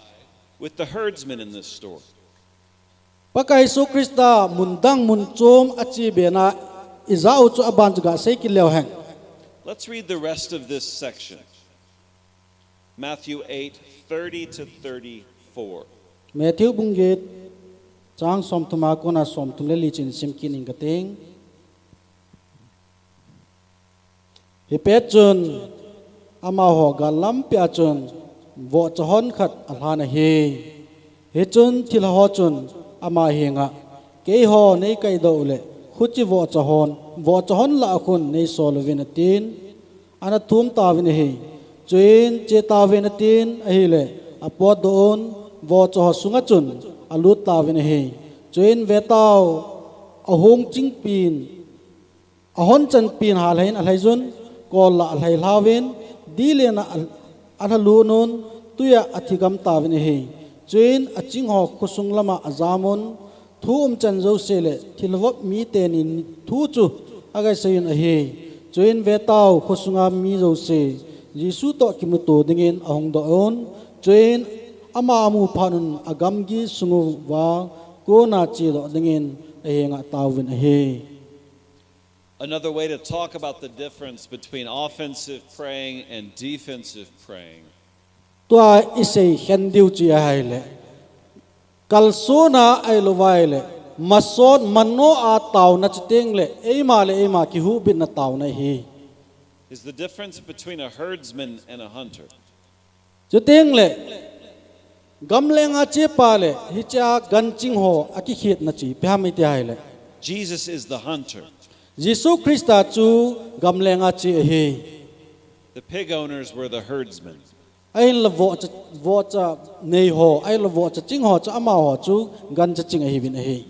[SPEAKER 10] with the herdsmen in this story.
[SPEAKER 7] pakai su krista mundang munchom achi bena izau chu aban ga sei kileo hang
[SPEAKER 10] Let's read the rest of this section. Matthew 8:30 to 34.
[SPEAKER 7] Matthew bungit chang som tuma ko na som tumle li chin sim kin ing kating he pet chun ama ho galam pya chun vo chhon khat alhana he chun thil ho chun ama hinga ke ho nei kai do le khuchi vo chhon la khun nei solovin tin ana thum ta vin he chuin che ta vin tin a hi le apod don vo cho sunga chun alut ta vin he chuin ve tao ahong ching pin ahon chan pin hal hein alhai jun kol la alhai lawin dilena alhalu nun tuya athigam ta vin he chuin aching ho khusung lama azamun thum chan zo sele thilwop mi te ni thu chu agai sayin a he chuin ve tao khusunga mi zo se Jisu to kimuto dingin ahong doon chuin ama amu phanun agam gi sungu wa ko na chi do dingin ahenga tawin ahe.
[SPEAKER 10] Another way to talk about the difference between offensive praying and defensive praying
[SPEAKER 7] Tua isay hendiw chi ahayle kalsona ay luwayle mason manno a taw na chitingle ema ki hubin na taw na hi
[SPEAKER 10] is the difference between a herdsman and a hunter.
[SPEAKER 7] chitingle gamlenga che pale hicha ganching ho aki khit na chi phami ti hayle
[SPEAKER 10] Jesus is the hunter.
[SPEAKER 7] Jisu Krista chu gamlenga chi hi
[SPEAKER 10] The pig owners were the herdsmen.
[SPEAKER 7] ai la vo cha nei ho ai la vo cha ching ho cha ama ho chu gan cha ching hi bin hi.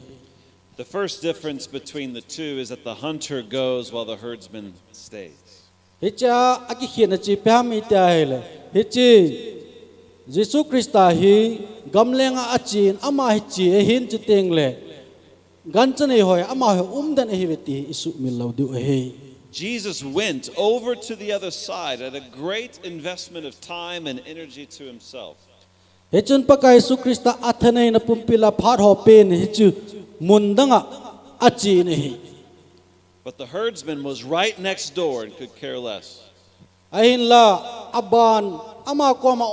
[SPEAKER 10] The first difference between the two is that the hunter goes while the herdsman stays.
[SPEAKER 7] Hicha aki khian chi phami ta hele hichi Jisu Krista hi gamlenga achin ama hi chi hin chi tengle gan chane hoi ama ho dan hi veti isu millo du hi.
[SPEAKER 10] Jesus went over to the other side at a great investment of time and energy to himself.
[SPEAKER 7] Hechun pakai Jisu Krista athanai na pumpila phar ho pen hichu mundanga achi hi.
[SPEAKER 10] But the herdsman was right next door and could care less.
[SPEAKER 7] Ahin la aban ama ko ma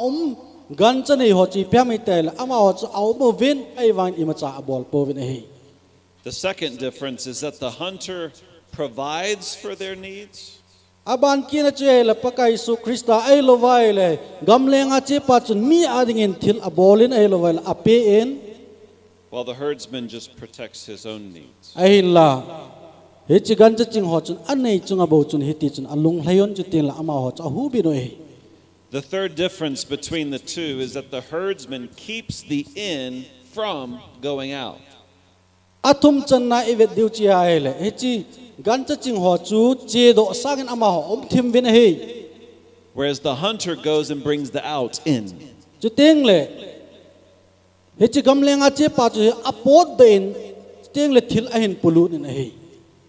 [SPEAKER 7] gan chane ho chi phami tel ama ho chu au mo vin ai wang ima cha abol po vin hi.
[SPEAKER 10] The second difference is that the hunter provides for their needs,
[SPEAKER 7] Aban kina che la pakai Jisu Krista ai lo vai le gamlenga che pa chun mi adingin thil abolin ai lo vai la ape en
[SPEAKER 10] while the herdsman just protects his own needs.
[SPEAKER 7] ahin la he chi gan cha ching ho chun anei chunga bo chun hiti chun alung hlayon chu tin la ama ho cha hu bi no e.
[SPEAKER 10] The third difference between the two is that the herdsman keeps the in from going out.
[SPEAKER 7] Athum chan na evet diu chi ai le he chi gan cha ching ho chu che do sagin ama ho thim vin he
[SPEAKER 10] Whereas the hunter goes and brings the out in.
[SPEAKER 7] chu teng le he chi gamlenga che pa chu apot ben teng le thil ahin pulu ni he.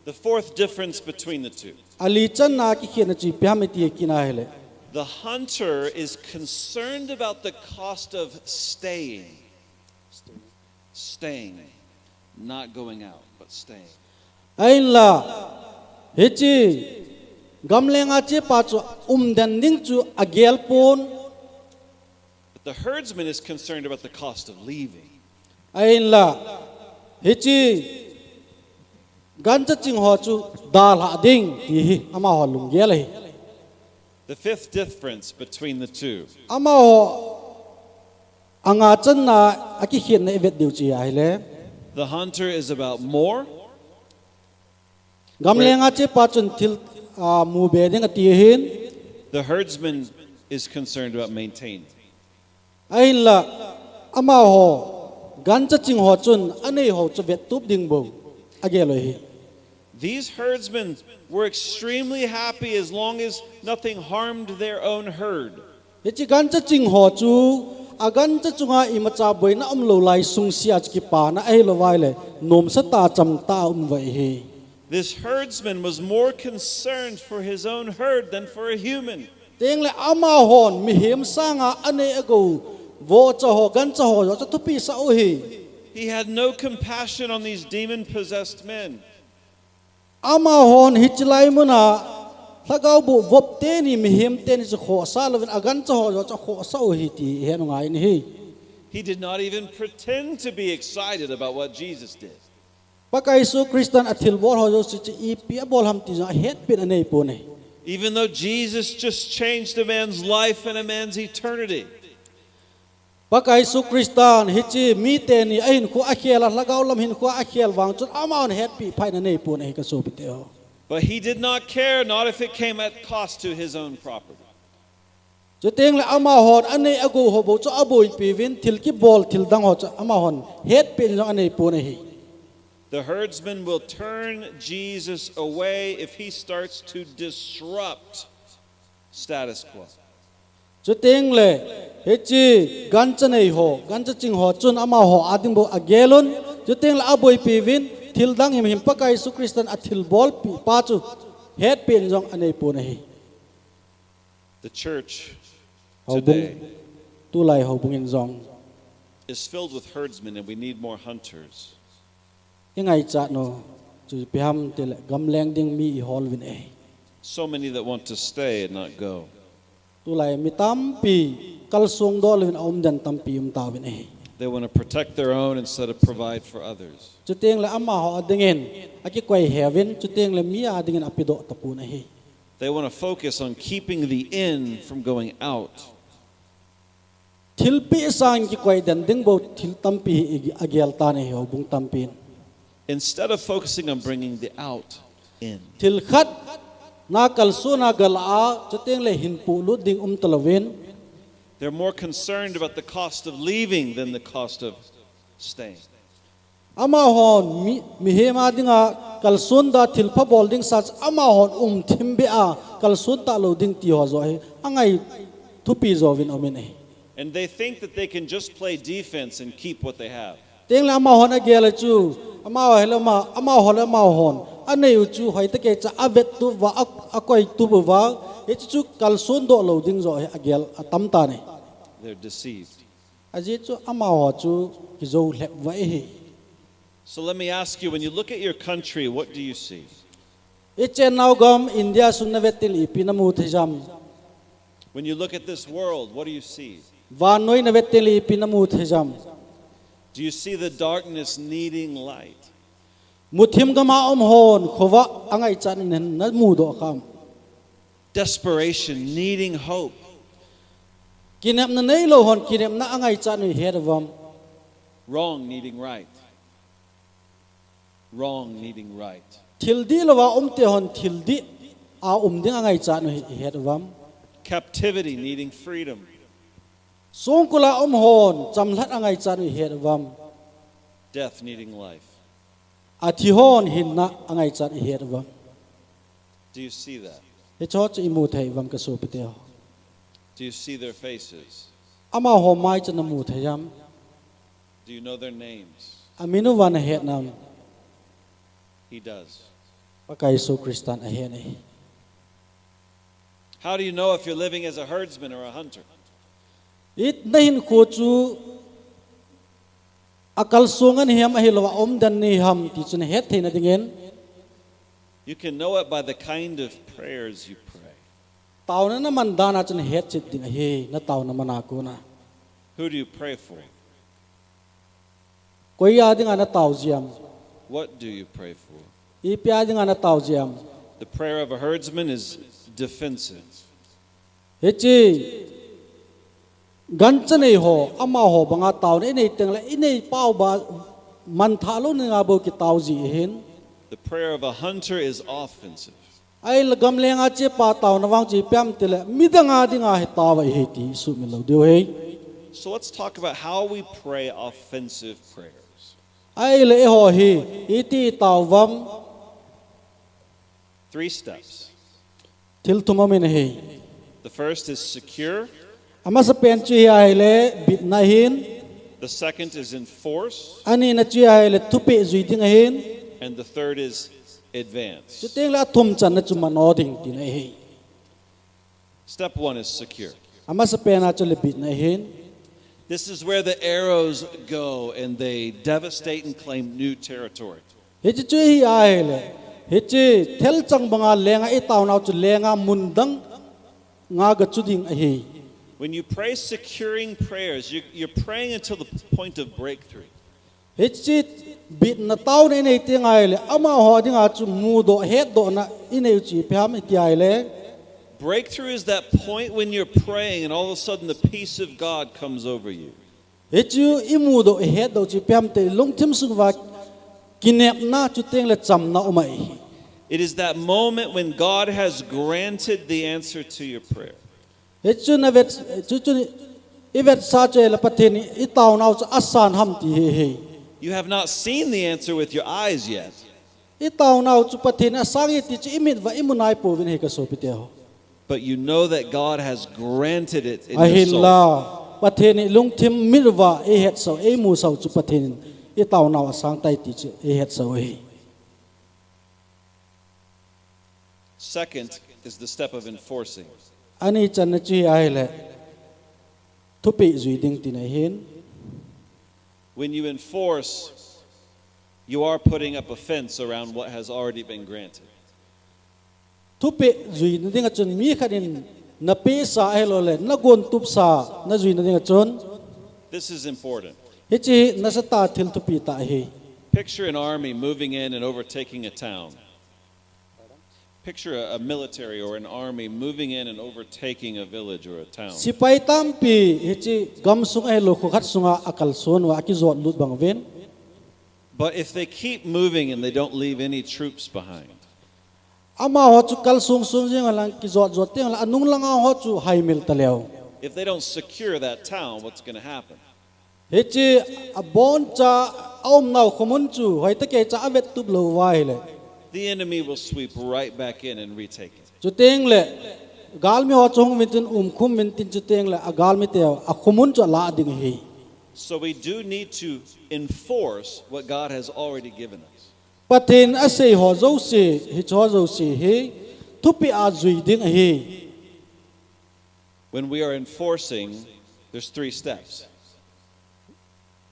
[SPEAKER 10] The fourth difference between the two.
[SPEAKER 7] Ali chan na ki khian chi pyam ti kina hele
[SPEAKER 10] The hunter is concerned about the cost of staying. Staying. Not going out, but staying.
[SPEAKER 7] ain la he chi gamlenga che pa chu dan ding chu agel pon
[SPEAKER 10] But the herdsman is concerned about the cost of leaving.
[SPEAKER 7] ain la he chi gan cha ching ho chu dal ha ding ti hi ama ho lung gel hi
[SPEAKER 10] The fifth difference between the two
[SPEAKER 7] ama ho anga chan na aki khian na evet diu chi ai le
[SPEAKER 10] the hunter is about more,
[SPEAKER 7] gamlenga che pa chun thil mu be ding ti hin
[SPEAKER 10] the herdsman is concerned about maintaining.
[SPEAKER 7] ain la ama ho gan cha ching ho chun anei ho chu vet tup ding bo agel hi.
[SPEAKER 10] These herdsmen were extremely happy as long as nothing harmed their own herd.
[SPEAKER 5] He chỉ gan cho chinh họ chú, gan cho chúng ai mà cha bồi na lâu lại sung sia chỉ pa na ai lo vai le nom sa ta cham ta vậy he.
[SPEAKER 10] This herdsman was more concerned for his own herd than for a human.
[SPEAKER 5] Tiếng le ama hòn mi hiểm sang anh ấy ago vô cho họ gan cho họ cho thupi sao he.
[SPEAKER 10] He had no compassion on these demon-possessed men.
[SPEAKER 5] Ama hòn hít lại mà na thagao bu vop te ni mi hiểm te ni cho họ sa lo gan cho họ cho họ sao he ti he no ngai ni he.
[SPEAKER 10] He did not even pretend to be excited about what Jesus did.
[SPEAKER 5] Pakai su Kristen athil bol ho jo si i pia bol ham ti ja het pin anei po ne.
[SPEAKER 10] Even though Jesus just changed a man's life and a man's eternity.
[SPEAKER 5] Pakai su Kristen hi chi mi te ni ain khu akhel lagaw lam hin khu akhel wang chut amaun het pi phai na nei po ne ka so pi te ho.
[SPEAKER 10] But he did not care, not if it came at cost to his own property.
[SPEAKER 5] Chu teng le ama hon anei ago ho bo chu aboi pi vin thil ki bol thil dang ho chu ama hon het pin jong anei po ne hi.
[SPEAKER 10] The herdsman will turn Jesus away if he starts to disrupt status quo.
[SPEAKER 5] Chu teng le he chi gan cha nei ho gan cha ching ho chun ama ho ading bo agelon chu teng le aboi pi vin thil dang him pakai su Kristen athil bol pi pa chu het pin jong anei po ne hi.
[SPEAKER 10] The church
[SPEAKER 5] Ho bung
[SPEAKER 10] today
[SPEAKER 5] tu lai ho bung in jong
[SPEAKER 10] is filled with herdsmen, and we need more hunters.
[SPEAKER 5] ingai cha no chu piam tel gam leng ding mi hol vin e
[SPEAKER 10] So many that want to stay and not go.
[SPEAKER 5] tu lai mi tam pi kal sung do vin om dan tam pi ta vin e
[SPEAKER 10] They want to protect their own instead of provide for others.
[SPEAKER 5] chu teng le ama ho adingen aki kwai heaven chu teng le mi adingen apido tapu na hi.
[SPEAKER 10] They want to focus on keeping the in from going out.
[SPEAKER 5] Thil pi sang ki kwai dan ding bo thil tam pi agel ta ne ho bung tam pin
[SPEAKER 10] Instead of focusing on bringing the out in.
[SPEAKER 5] thil khat na kal su na gal a chu teng le hin pu lu ding talawen.
[SPEAKER 10] They're more concerned about the cost of leaving than the cost of staying.
[SPEAKER 5] Ama hon mi he ma dinga kal sun da thil pha bol ding sach ama hon thimbe a kal sun ta lo ding ti ho zo he angai thupi zo vin omen e
[SPEAKER 10] And they think that they can just play defense and keep what they have.
[SPEAKER 5] teng la ama hon a gel chu ama hela ma ama hon ama hon anei u chu hoi ta ke cha abet tu wa akoi tu wa e chu kal sun do lo ding zo he agel atam ta ne
[SPEAKER 10] They're deceived.
[SPEAKER 5] aji chu ama ho chu ki zo lep wa e
[SPEAKER 10] So let me ask you, when you look at your country, what do you see?
[SPEAKER 5] e chen nau gam India sun na vetil ipinamu thejam
[SPEAKER 10] When you look at this world, what do you see?
[SPEAKER 5] wa noi na vetil ipinamu thejam
[SPEAKER 10] Do you see the darkness needing light?
[SPEAKER 5] muthim gama hon khowa angai chan nen na mu do kham
[SPEAKER 10] Desperation, needing hope.
[SPEAKER 5] kinep na nei lo hon kinep na angai chan ni herwam
[SPEAKER 10] Wrong, needing right. Wrong, needing right.
[SPEAKER 5] thildi lo wa te hon thildi a ding angai chan ni herwam
[SPEAKER 10] Captivity, needing freedom.
[SPEAKER 5] song kula hon chamlat angai chan ni herwam
[SPEAKER 10] Death, needing life.
[SPEAKER 5] athi hon hinna angai chan ni herwam
[SPEAKER 10] Do you see that?
[SPEAKER 5] he chot imu thai wam ka so pite ho
[SPEAKER 10] Do you see their faces?
[SPEAKER 5] ama ho mai chan mu thayam
[SPEAKER 10] Do you know their names?
[SPEAKER 5] aminu wan he nam
[SPEAKER 10] He does.
[SPEAKER 5] pakai so Kristan a he nei
[SPEAKER 10] How do you know if you're living as a herdsman or a hunter?
[SPEAKER 5] it nahin ko chu akal songan hiam ahilwa dan ni ham ti chun het theina dingen
[SPEAKER 10] You can know it by the kind of prayers you pray.
[SPEAKER 5] tauna na man dana chun het chit ding he na tauna mana ko na
[SPEAKER 10] Who do you pray for?
[SPEAKER 5] koi ya ding ana taw jiam
[SPEAKER 10] What do you pray for?
[SPEAKER 5] I pya ding ana taw jiam
[SPEAKER 10] The prayer of a herdsman is defensive.
[SPEAKER 5] hechi gan chane ho ama ho banga taw nei teng la inei pau ba man thalo ni nga bo ki taw ji hen
[SPEAKER 10] The prayer of a hunter is offensive.
[SPEAKER 5] ai lagam lenga che pa taw na wang chi pyam tele midanga dinga he taw he ti su mi lo de he
[SPEAKER 10] So let's talk about how we pray offensive prayers.
[SPEAKER 5] ai le ho hi iti taw wam
[SPEAKER 10] 3 steps.
[SPEAKER 5] thil thumamin hi
[SPEAKER 10] The first is secure.
[SPEAKER 5] ama sa pen chi ai le bit na hin
[SPEAKER 10] The second is enforce.
[SPEAKER 5] ani na chi ai le thupi zui ding hin
[SPEAKER 10] And the third is advance.
[SPEAKER 5] chuteng la thum chan na chuma no ding tin hi
[SPEAKER 10] Step 1 is secure.
[SPEAKER 5] ama sa pen a chale bit na hin
[SPEAKER 10] This is where the arrows go and they devastate and claim new territory.
[SPEAKER 5] hi chi chi hi ai le hi chi thel chang banga lenga e taw naw chu lenga mundang nga ga chu ding hi
[SPEAKER 10] When you pray securing prayers, you're praying until the point of breakthrough.
[SPEAKER 5] hi chi bit na taw ne nei ting ai le ama ho ding a chu mu do he do na inei chi pham ki ai le
[SPEAKER 10] Breakthrough is that point when you're praying and all of a sudden the peace of God comes over you.
[SPEAKER 5] hi chu imu do he do chi pham te long thim su wa kinep na chu teng le cham na umai
[SPEAKER 10] It is that moment when God has granted the answer to your prayer.
[SPEAKER 5] hi chu na vet chu ivet sa che la patheni I taw naw chu asan ham ti he
[SPEAKER 10] You have not seen the answer with your eyes yet,
[SPEAKER 5] I taw naw chu patheni asangi ti chi imit wa imunai po vin he ka so pite ho
[SPEAKER 10] but you know that God has granted it in
[SPEAKER 5] a
[SPEAKER 10] your
[SPEAKER 5] hin
[SPEAKER 10] soul.
[SPEAKER 5] la patheni lung thim mirwa e het so e mu so chu patheni I taw naw asang tai ti chi e het so he
[SPEAKER 10] Second is the step of enforcing.
[SPEAKER 5] ani chan na chi ai le thupi zui ding ti na hin
[SPEAKER 10] When you enforce, you are putting up a fence around what has already been granted.
[SPEAKER 5] thupi zui na ding a chun mi khanin na pe sa ai lo le na gon tup sa na zui na ding a chun
[SPEAKER 10] This is important.
[SPEAKER 5] hi chi na sa ta thil thupi ta hi
[SPEAKER 10] Picture an army moving in and overtaking a town. Picture a military or an army moving in and overtaking a village or a town.
[SPEAKER 5] sipai tampi hi chi gam sung ai lo khat sunga akal son wa ki zot lut bang ven
[SPEAKER 10] But if they keep moving and they don't leave any troops behind,
[SPEAKER 5] ama ho chu kal sung sung jing lang ki zot zot teng la anung lang ho chu hai mil ta leo
[SPEAKER 10] if they don't secure that town, what's going to happen?
[SPEAKER 5] hi chi a bon cha om nau khomun chu hoi ta ke cha avet tup lo wai le
[SPEAKER 10] The enemy will sweep right back in and retake it.
[SPEAKER 5] chu teng le gal mi ho chong min tin khum min tin chu teng le a gal mi te a khomun chu la ding hi
[SPEAKER 10] So we do need to enforce what God has already given us.
[SPEAKER 5] pathin a sei ho zo si hi cho zo si hi thupi a zui ding hi
[SPEAKER 10] When we are enforcing, there's 3 steps.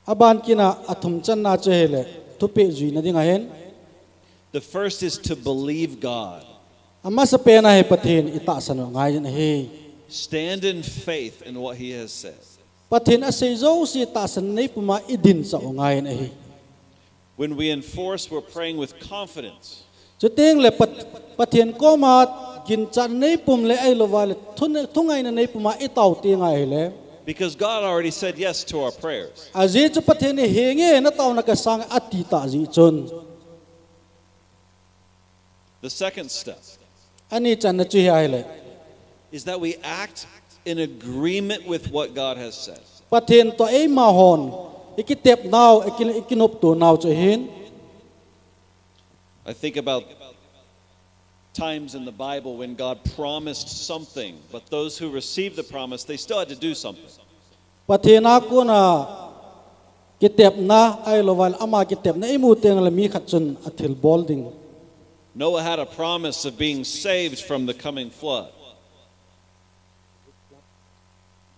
[SPEAKER 5] aban kina athum chan na che le thupi zui na ding a hen
[SPEAKER 10] The first is to believe God.
[SPEAKER 5] ama sa pena he pathin ita sano ngai jan he
[SPEAKER 10] Stand in faith in what He has said.
[SPEAKER 5] pathin a sei zo si ta san nei puma idin sa ngai na he
[SPEAKER 10] When we enforce, we're praying with confidence.
[SPEAKER 5] chu teng le pathin ko ma gin chan nei pum le ai lo wa le thungai na nei puma I taw ti ngai le
[SPEAKER 10] Because God already said yes to our prayers.
[SPEAKER 5] a ji chu pathin he nge na taw na ka sang ati ta ji chun
[SPEAKER 10] The second step
[SPEAKER 5] ani chan na chi ai le
[SPEAKER 10] is that we act in agreement with what God has said.
[SPEAKER 5] pathin to ei ma hon ikitep naw ikinop to naw chu hin
[SPEAKER 10] I think about times in the Bible when God promised something, but those who received the promise, they still had to do something.
[SPEAKER 5] pathina ko na kitep na ai lo wal ama kitep na imu teng la mi khat chun athil bolding
[SPEAKER 10] Noah had a promise of being saved from the coming flood.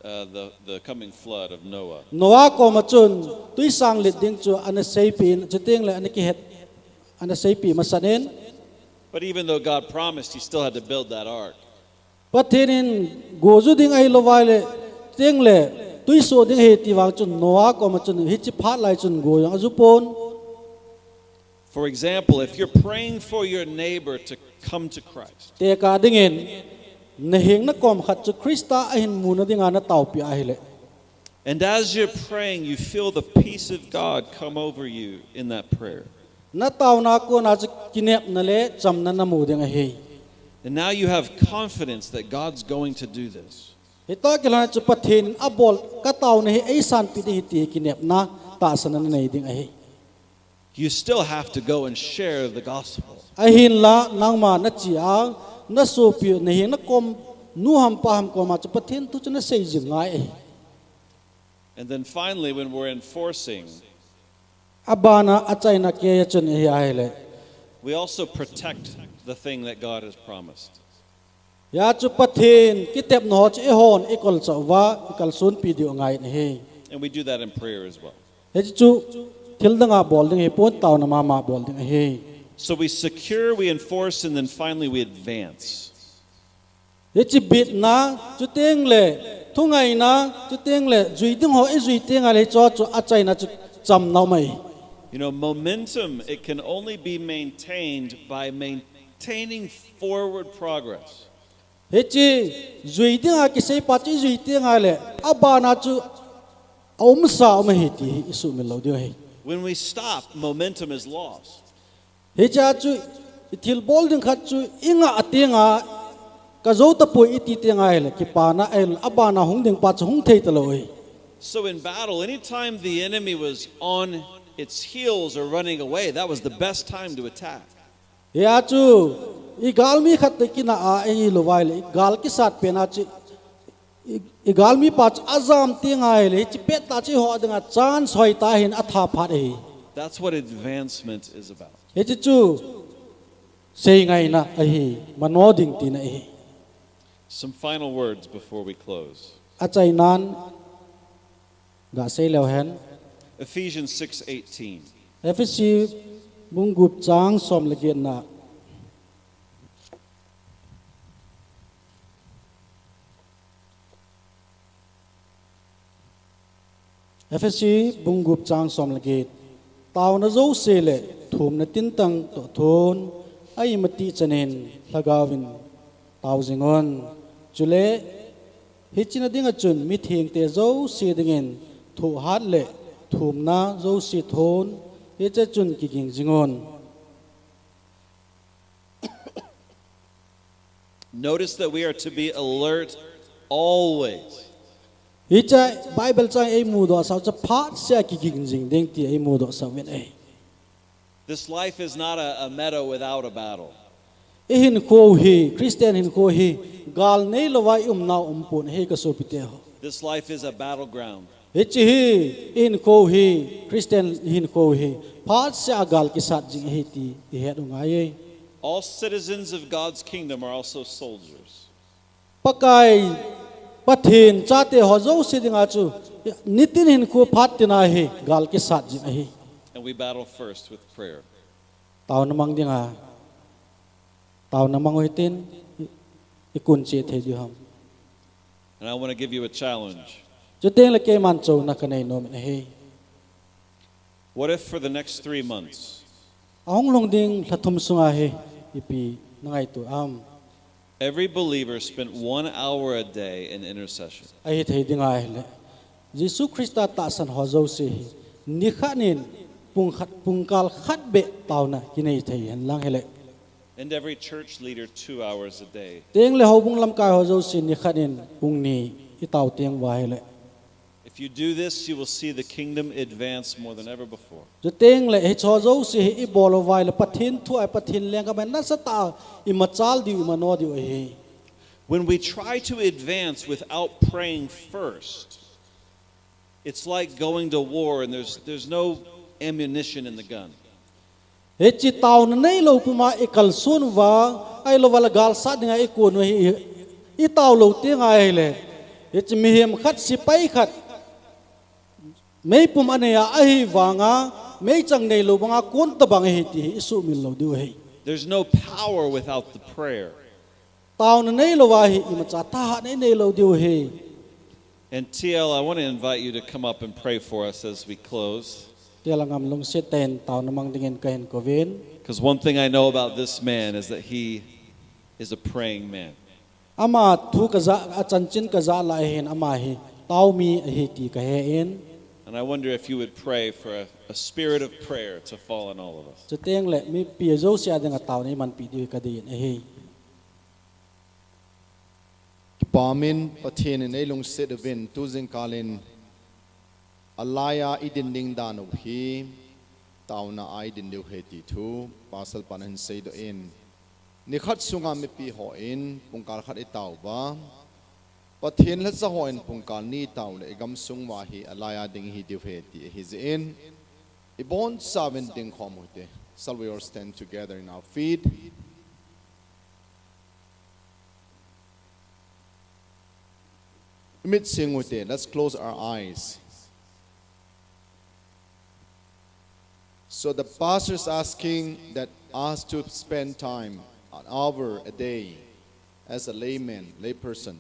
[SPEAKER 10] The coming flood of Noah.
[SPEAKER 5] noa ko ma chun tui sang lit ding chu ana sei pin chu teng le ana ki het ana sei pi masanen
[SPEAKER 10] But even though God promised, he still had to build that ark.
[SPEAKER 5] pathinin gozu ding ai lo wale teng le tui so ding he ti wang chun noa ko ma chun hi chi phat lai chun go yang azu pon
[SPEAKER 10] For example, if you're praying for your neighbor to come to Christ,
[SPEAKER 5] te ka dingin na hing na kom khat chu krista a hin mu na dinga na taw pi ai le
[SPEAKER 10] and as you're praying, you feel the peace of God come over you in that prayer.
[SPEAKER 5] na taw na ko na chu kinep na le cham na na mu ding he
[SPEAKER 10] And now you have confidence that God's going to do this.
[SPEAKER 5] hita kila chu pathin abol ka taw na hi ai san pi hi ti kinep na ta san na nei ding ai
[SPEAKER 10] you still have to go and share the gospel.
[SPEAKER 5] Ahin la nang ma na chia na so pi na hi na kom nu ham pa ham ko ma cha pathin tu chna sei jingai.
[SPEAKER 10] And then finally, when we're enforcing,
[SPEAKER 5] Abana achai na ke chun hi ai
[SPEAKER 10] we also protect the thing that God has promised.
[SPEAKER 5] Ya chu pathin kitep no che hon ikol chawa ikal sun pi dio ngai ne he.
[SPEAKER 10] And we do that in prayer as well.
[SPEAKER 5] He chu thil danga bol ding he pon taw na ma bol ding he.
[SPEAKER 10] So we secure, we enforce, and then finally we advance.
[SPEAKER 5] He chi bit na chu teng le thungai na chu teng le zui ding ho e zui teng ale cho chu achai na chu cham nau mai.
[SPEAKER 10] You know, momentum, it can only be maintained by maintaining forward progress.
[SPEAKER 5] He chi zui ding a ki sei pa chi zui teng ale abana chu om sa om he ti isu mi lo dio he.
[SPEAKER 10] When we stop, momentum is lost.
[SPEAKER 5] He cha chu thil bol ding khat chu inga atenga ka zo ta poi iti tenga ele ki pa na el abana hung ding pa chu hung thei ta loi.
[SPEAKER 10] So in battle, anytime the enemy was on its heels or running away, that was the best time to attack.
[SPEAKER 5] Ya chu I gal mi khat te ki na a e lo wai le gal ki sat pe na chi I gal mi pa azam tenga ele chi pet ta chi ho ding a chan soi ta hin atha phat e.
[SPEAKER 10] That's what advancement is about.
[SPEAKER 5] He chi chu sei ngai na a hi mano ding ti na e.
[SPEAKER 10] Some final words before we close.
[SPEAKER 5] Achai nan ga sei leo hen
[SPEAKER 10] Ephesians 6:18.
[SPEAKER 5] FSC bungup chang som legen na FSC bungup chang som legen taw na zo se le thum na tin tang to thon ai mati chanen lagawin taw jingon chule hichina dinga chun mi thing te zo se dingen thu hat le thum na zo si thon he cha chun ki ging jingon.
[SPEAKER 10] Notice that we are to be alert always.
[SPEAKER 5] He cha Bible chang ei mu do sa cha phat sia ki ging jing ding ti ei mu do sa wen ei.
[SPEAKER 10] This life is not a meadow without a battle.
[SPEAKER 5] Hin ko hi Christian hin ko hi gal nei lawai na pun he ka so pite ho.
[SPEAKER 10] This life is a battleground.
[SPEAKER 5] Hichi hi in ko hi Christian hin ko hi phat sia gal ki sat jing he ti he do ngai.
[SPEAKER 10] All citizens of God's kingdom are also soldiers.
[SPEAKER 5] Pakai pathin chate ho zo si dinga chu nitin hin ko phat tina hi gal ki sat jing hi.
[SPEAKER 10] And we battle first with prayer.
[SPEAKER 5] Taw namang dinga taw namang hoitin ikun che the ju ham.
[SPEAKER 10] And I want to give you a challenge.
[SPEAKER 5] Juteng la ke man cho na kanai no me he.
[SPEAKER 10] What if for the next 3 months,
[SPEAKER 5] Ahong long ding lathum sunga he ipi nangai tu am
[SPEAKER 10] every believer spent 1 hour a day in intercession?
[SPEAKER 5] ai thei dinga hele Jesu Christa ta san ho zo se hi ni khanin pungkal khat be tauna kinai thei han lang hele.
[SPEAKER 10] And every church leader 2 hours a day.
[SPEAKER 5] Teng le ho bung lam kai ho zo se ni khanin pung ni I taw teng wa hele.
[SPEAKER 10] If you do this, you will see the kingdom advance more than ever before.
[SPEAKER 5] Juteng le he cho zo se I bolo vai le pathin thu ai pathin leng ka ben na sa ta I machal di I mano di he.
[SPEAKER 10] When we try to advance without praying first, it's like going to war and there's no ammunition in the gun.
[SPEAKER 5] He chi taw na nei lo puma ikal sun wa ai lo wala gal sa dinga I no hi I taw lo ti ngai le he chi mi hem khat si pai khat mei pum anaya ahi wanga mei chang nei lo banga kon ta bang hi ti isu min lo di he.
[SPEAKER 10] There's no power without the prayer.
[SPEAKER 5] Taw na nei lo wa hi I ma cha ta nei lo di he.
[SPEAKER 10] And TL, I want to invite you to come up and pray for us as we close.
[SPEAKER 5] Tialangam long se ten taw namang dingen kahen ko ven.
[SPEAKER 10] Because one thing I know about this man is that he is a praying man.
[SPEAKER 5] Ama thu ka za achanchin ka za la hen ama hi taw mi hi ti ka he en.
[SPEAKER 10] And I wonder if you would pray for a spirit of prayer to fall on all of us.
[SPEAKER 5] Chuteng le mi pi zo sia denga taw ni man pi di ka di he.
[SPEAKER 11] Pamin pathin in elung set vin tuzing kalin alaya idinding danu hi tao na ai din deu heti thu pasal panan sei do in ni khat sunga mi pi ho in pungkal khat e tau ba pathian la cha ho in pungkal ni tau le gam sung wa hi alaya ding hi deu heti hi in ibon seven ding khomote shall we all stand together in our feet. Let's close our eyes. So the pastor is asking that us to spend time, an hour a day, as a layperson.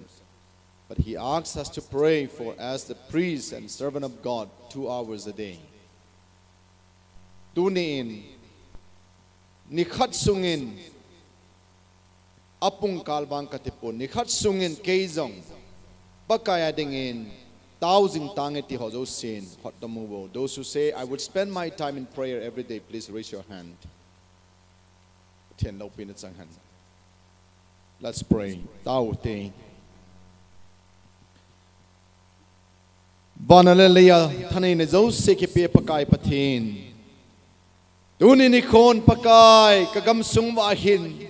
[SPEAKER 11] But he asks us to pray for, as the priest and servant of God, 2 hours a day. Tunin, nikhat sungin, apung kalbang katipon, nikhat sungin keizong, Pakaya dingin, thousand tangeti hozo sin, hot the move. Those who say, I would spend my time in prayer every day, please raise your hand. Let's pray. Tao te. Banaleya thanin zo se ki pe pakai pathin. Tuni ni khon pakai kagam sung wahin.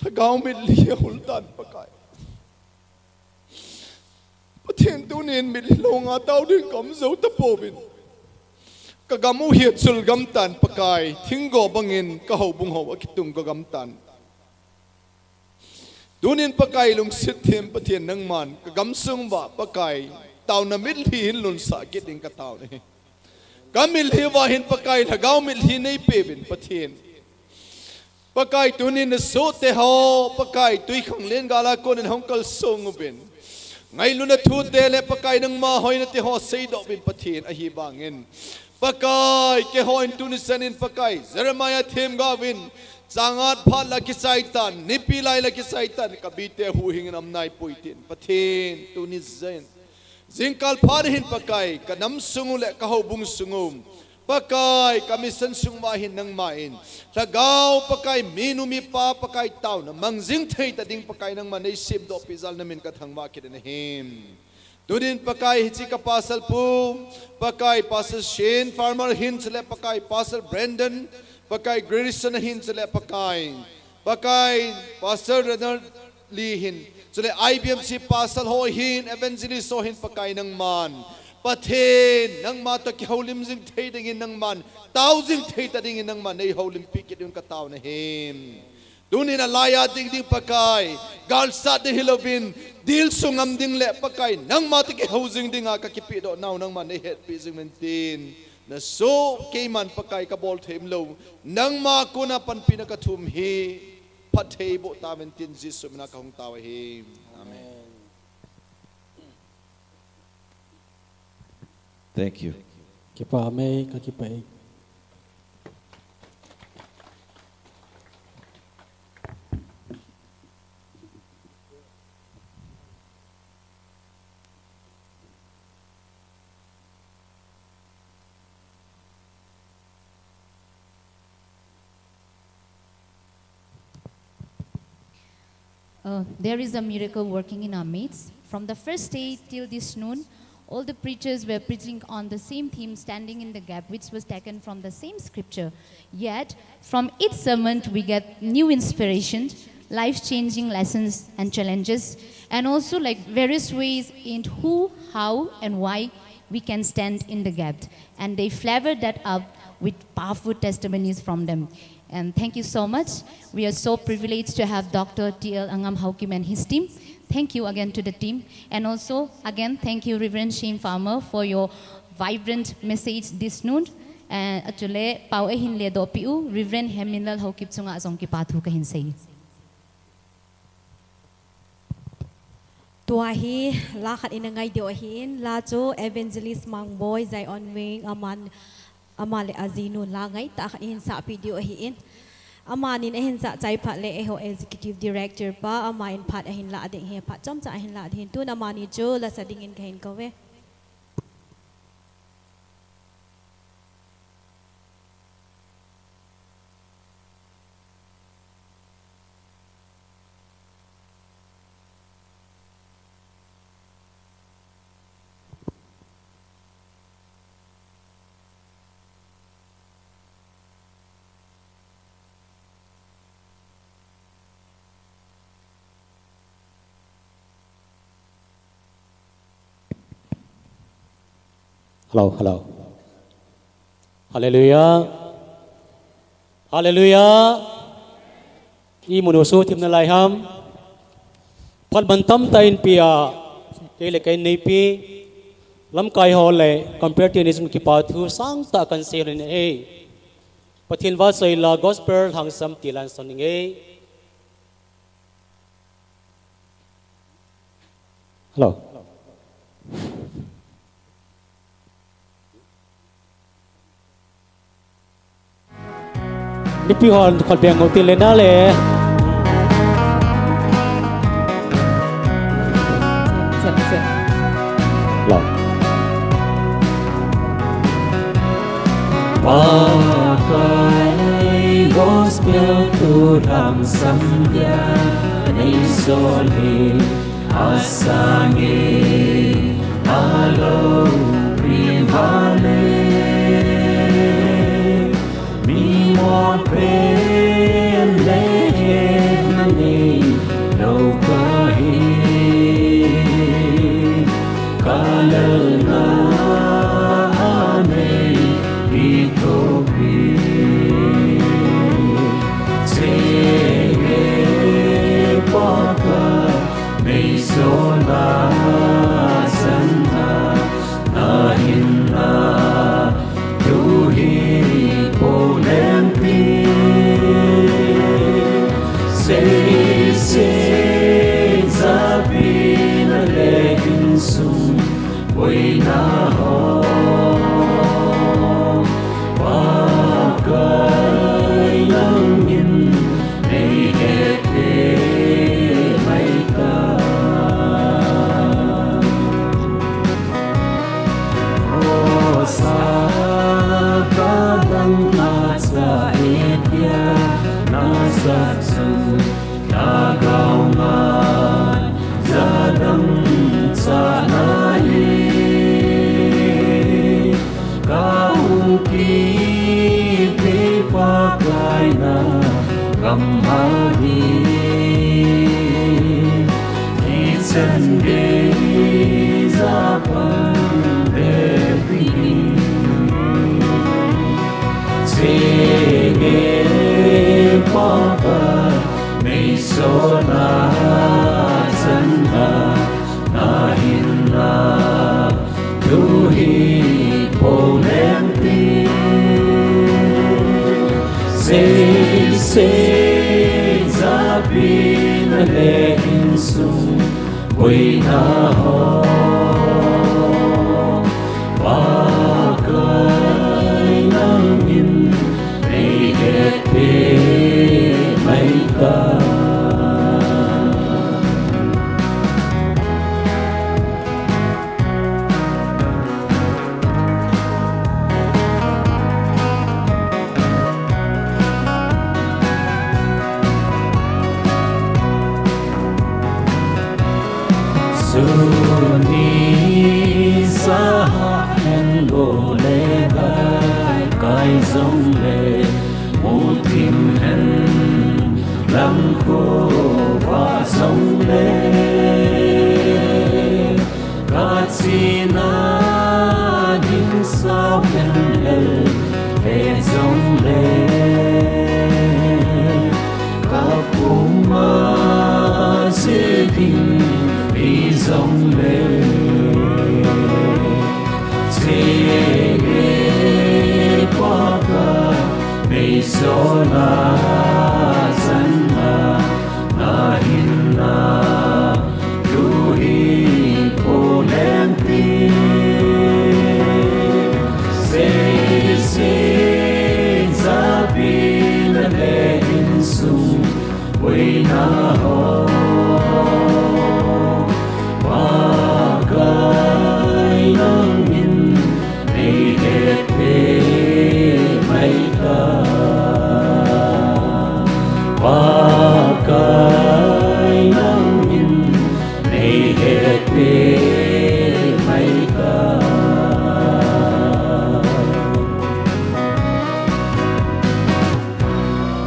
[SPEAKER 11] Tagaw mit liya hultan pakai. Pathin tunin mit longa tao din kam zo tapobin. Kagamu hiat sul gam tan pakai thingo bangin kaho bung ho akitung kagam tan. Tunin pakai lung sitim pathin nang man kagam sung ba pakai tao na mit hin lun sa kiting ka tao ni. Kamil hi wahin pakai lagaw mit hi nei pebin pathin. Pakai tunin na so te ho pakai tui khang len gala ko nin hongkal song ubin. Ngay luna thu dele pakai nang ma hoy na te ho sei do bin pathin ahi bangin. Pakai ke hoin tunisanin pakai Jeremiah them gawin sangat phat la ki saitan nipilai la ki saitan kabite huhing nam nai puitin pathin tunisain jingkal pharhin pakai kanam sungule ka hobung sungum pakai kamisan sungwahin nang main tagaw pakai minumi pa pakai taw na mangjing thei ta ding pakai nang manai sip do pizal namin kathangwa kidan him Tudin pakai hichi ka pasal pu, pakai pasal Shane Farmer hin sele pakai pasal Brandon, pakai Grayson hin sele pakai pasal Renard Lee hin sele Ibmc pasal ho hin evangelist so hin pakai nang man, pathin nang mata ki holim jing thei ding nang man, thousand thei ta ding nang man nei holim pikit yung kataw na him. Dunin alaya ding ding pakai galsa de hilovin dil sungam ding le pakai nang mati ke housing ding ka kipido naw nang man het pising mentin na so keiman pakai ka bol them lo nang ma ko na pan pinakathum hi pathei bo ta mentin jisu mina ka hong tawa hi amen.
[SPEAKER 10] Thank you.
[SPEAKER 7] Kipa me ka kipa
[SPEAKER 6] There is a miracle working in our midst. From the first day till this noon, all the preachers were preaching on the same theme, standing in the gap, which was taken from the same scripture. Yet, from each sermon, we get new inspiration, life-changing lessons and challenges, and also like various ways in who, how, and why we can stand in the gap. And they flavored that up with powerful testimonies from them. And thank you so much. We are so privileged to have Dr. T.L. Angam HOIKIM and his team. Thank you again to the team. And also, again, thank you, Reverend Shane Farmer, for your vibrant message this noon. And actually, pau ehin le do piu, Reverend Heminal HOIKIM tsunga azong kipathu kahin say.
[SPEAKER 1] Tuahi lakat inangay diohin lajo evangelist mang boy zay on wing amale azino langay ta in sa video ahin amanin ahin sa chai phat le eho executive director pa amain phat ahin la ading he phat chom cha ahin la ading tu namani jo la sadingin kahin kawe
[SPEAKER 5] hello hallelujah hallelujah i munusu thim na lai ham phan ban tam ta in pia ke le kai nei pi lam kai ho le comparationism ki pa thu sang ta kan se rin e pathin wa sai la gospel hang sam tilan soning e hello ni pi hon khol beng ngoti le na le lo
[SPEAKER 12] Pakai gospel Tuhan samya nei sole asange alo privale mi mo prende nei no kahi kalana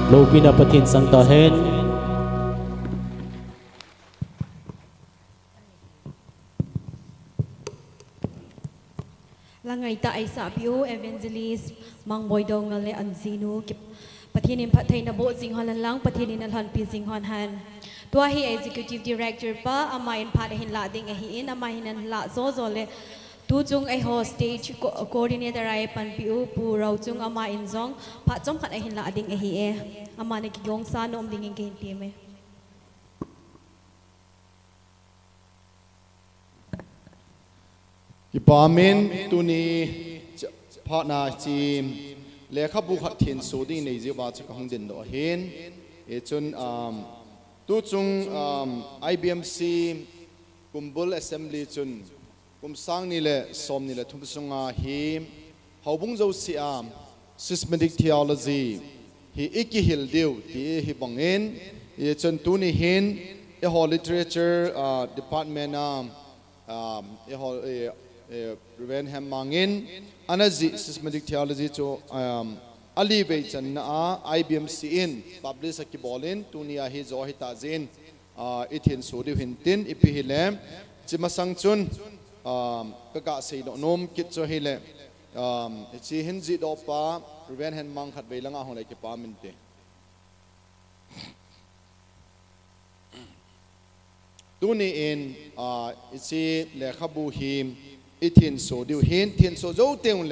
[SPEAKER 5] lo pinapathin sang tahen
[SPEAKER 1] Langay ta ay sabiu evangelist mang boy dong ngale anzinu patinin patay na bo zingholan lang patinin alhan pi zinghonhan tua hi executive director pa amain padahin la ding ahiin amahinan la zozole tu chung ai ho stage coordinator ai pan piu pu rau chung ama injong pha chom khat ahin la ding ahi e ama ne ki gong sa nom ding ke ti me
[SPEAKER 11] Ipamin tuni partner team lekha bu khat thin so ding nei je ba cha hong din do hin e chun tu chung IBMC kumbul assembly chun kum sang ni le som ni le thum sunga hi haubung zo si systematic theology hi iki hil deu ti hi bangin e chun tu ni hin e ho literature department e ho Revenham mangin anazi systematic theology to alive channa IBMC in publish ki bolin tunia hi zo hi tajin ithin sodi hintin ipihile chimasang chun kaka sei no nom kit cho hile chi hinji do pa Revenham mang khat veilanga hole ki pa minte tuni in ichi lekhabu him ithin so diu hin thin so zo teung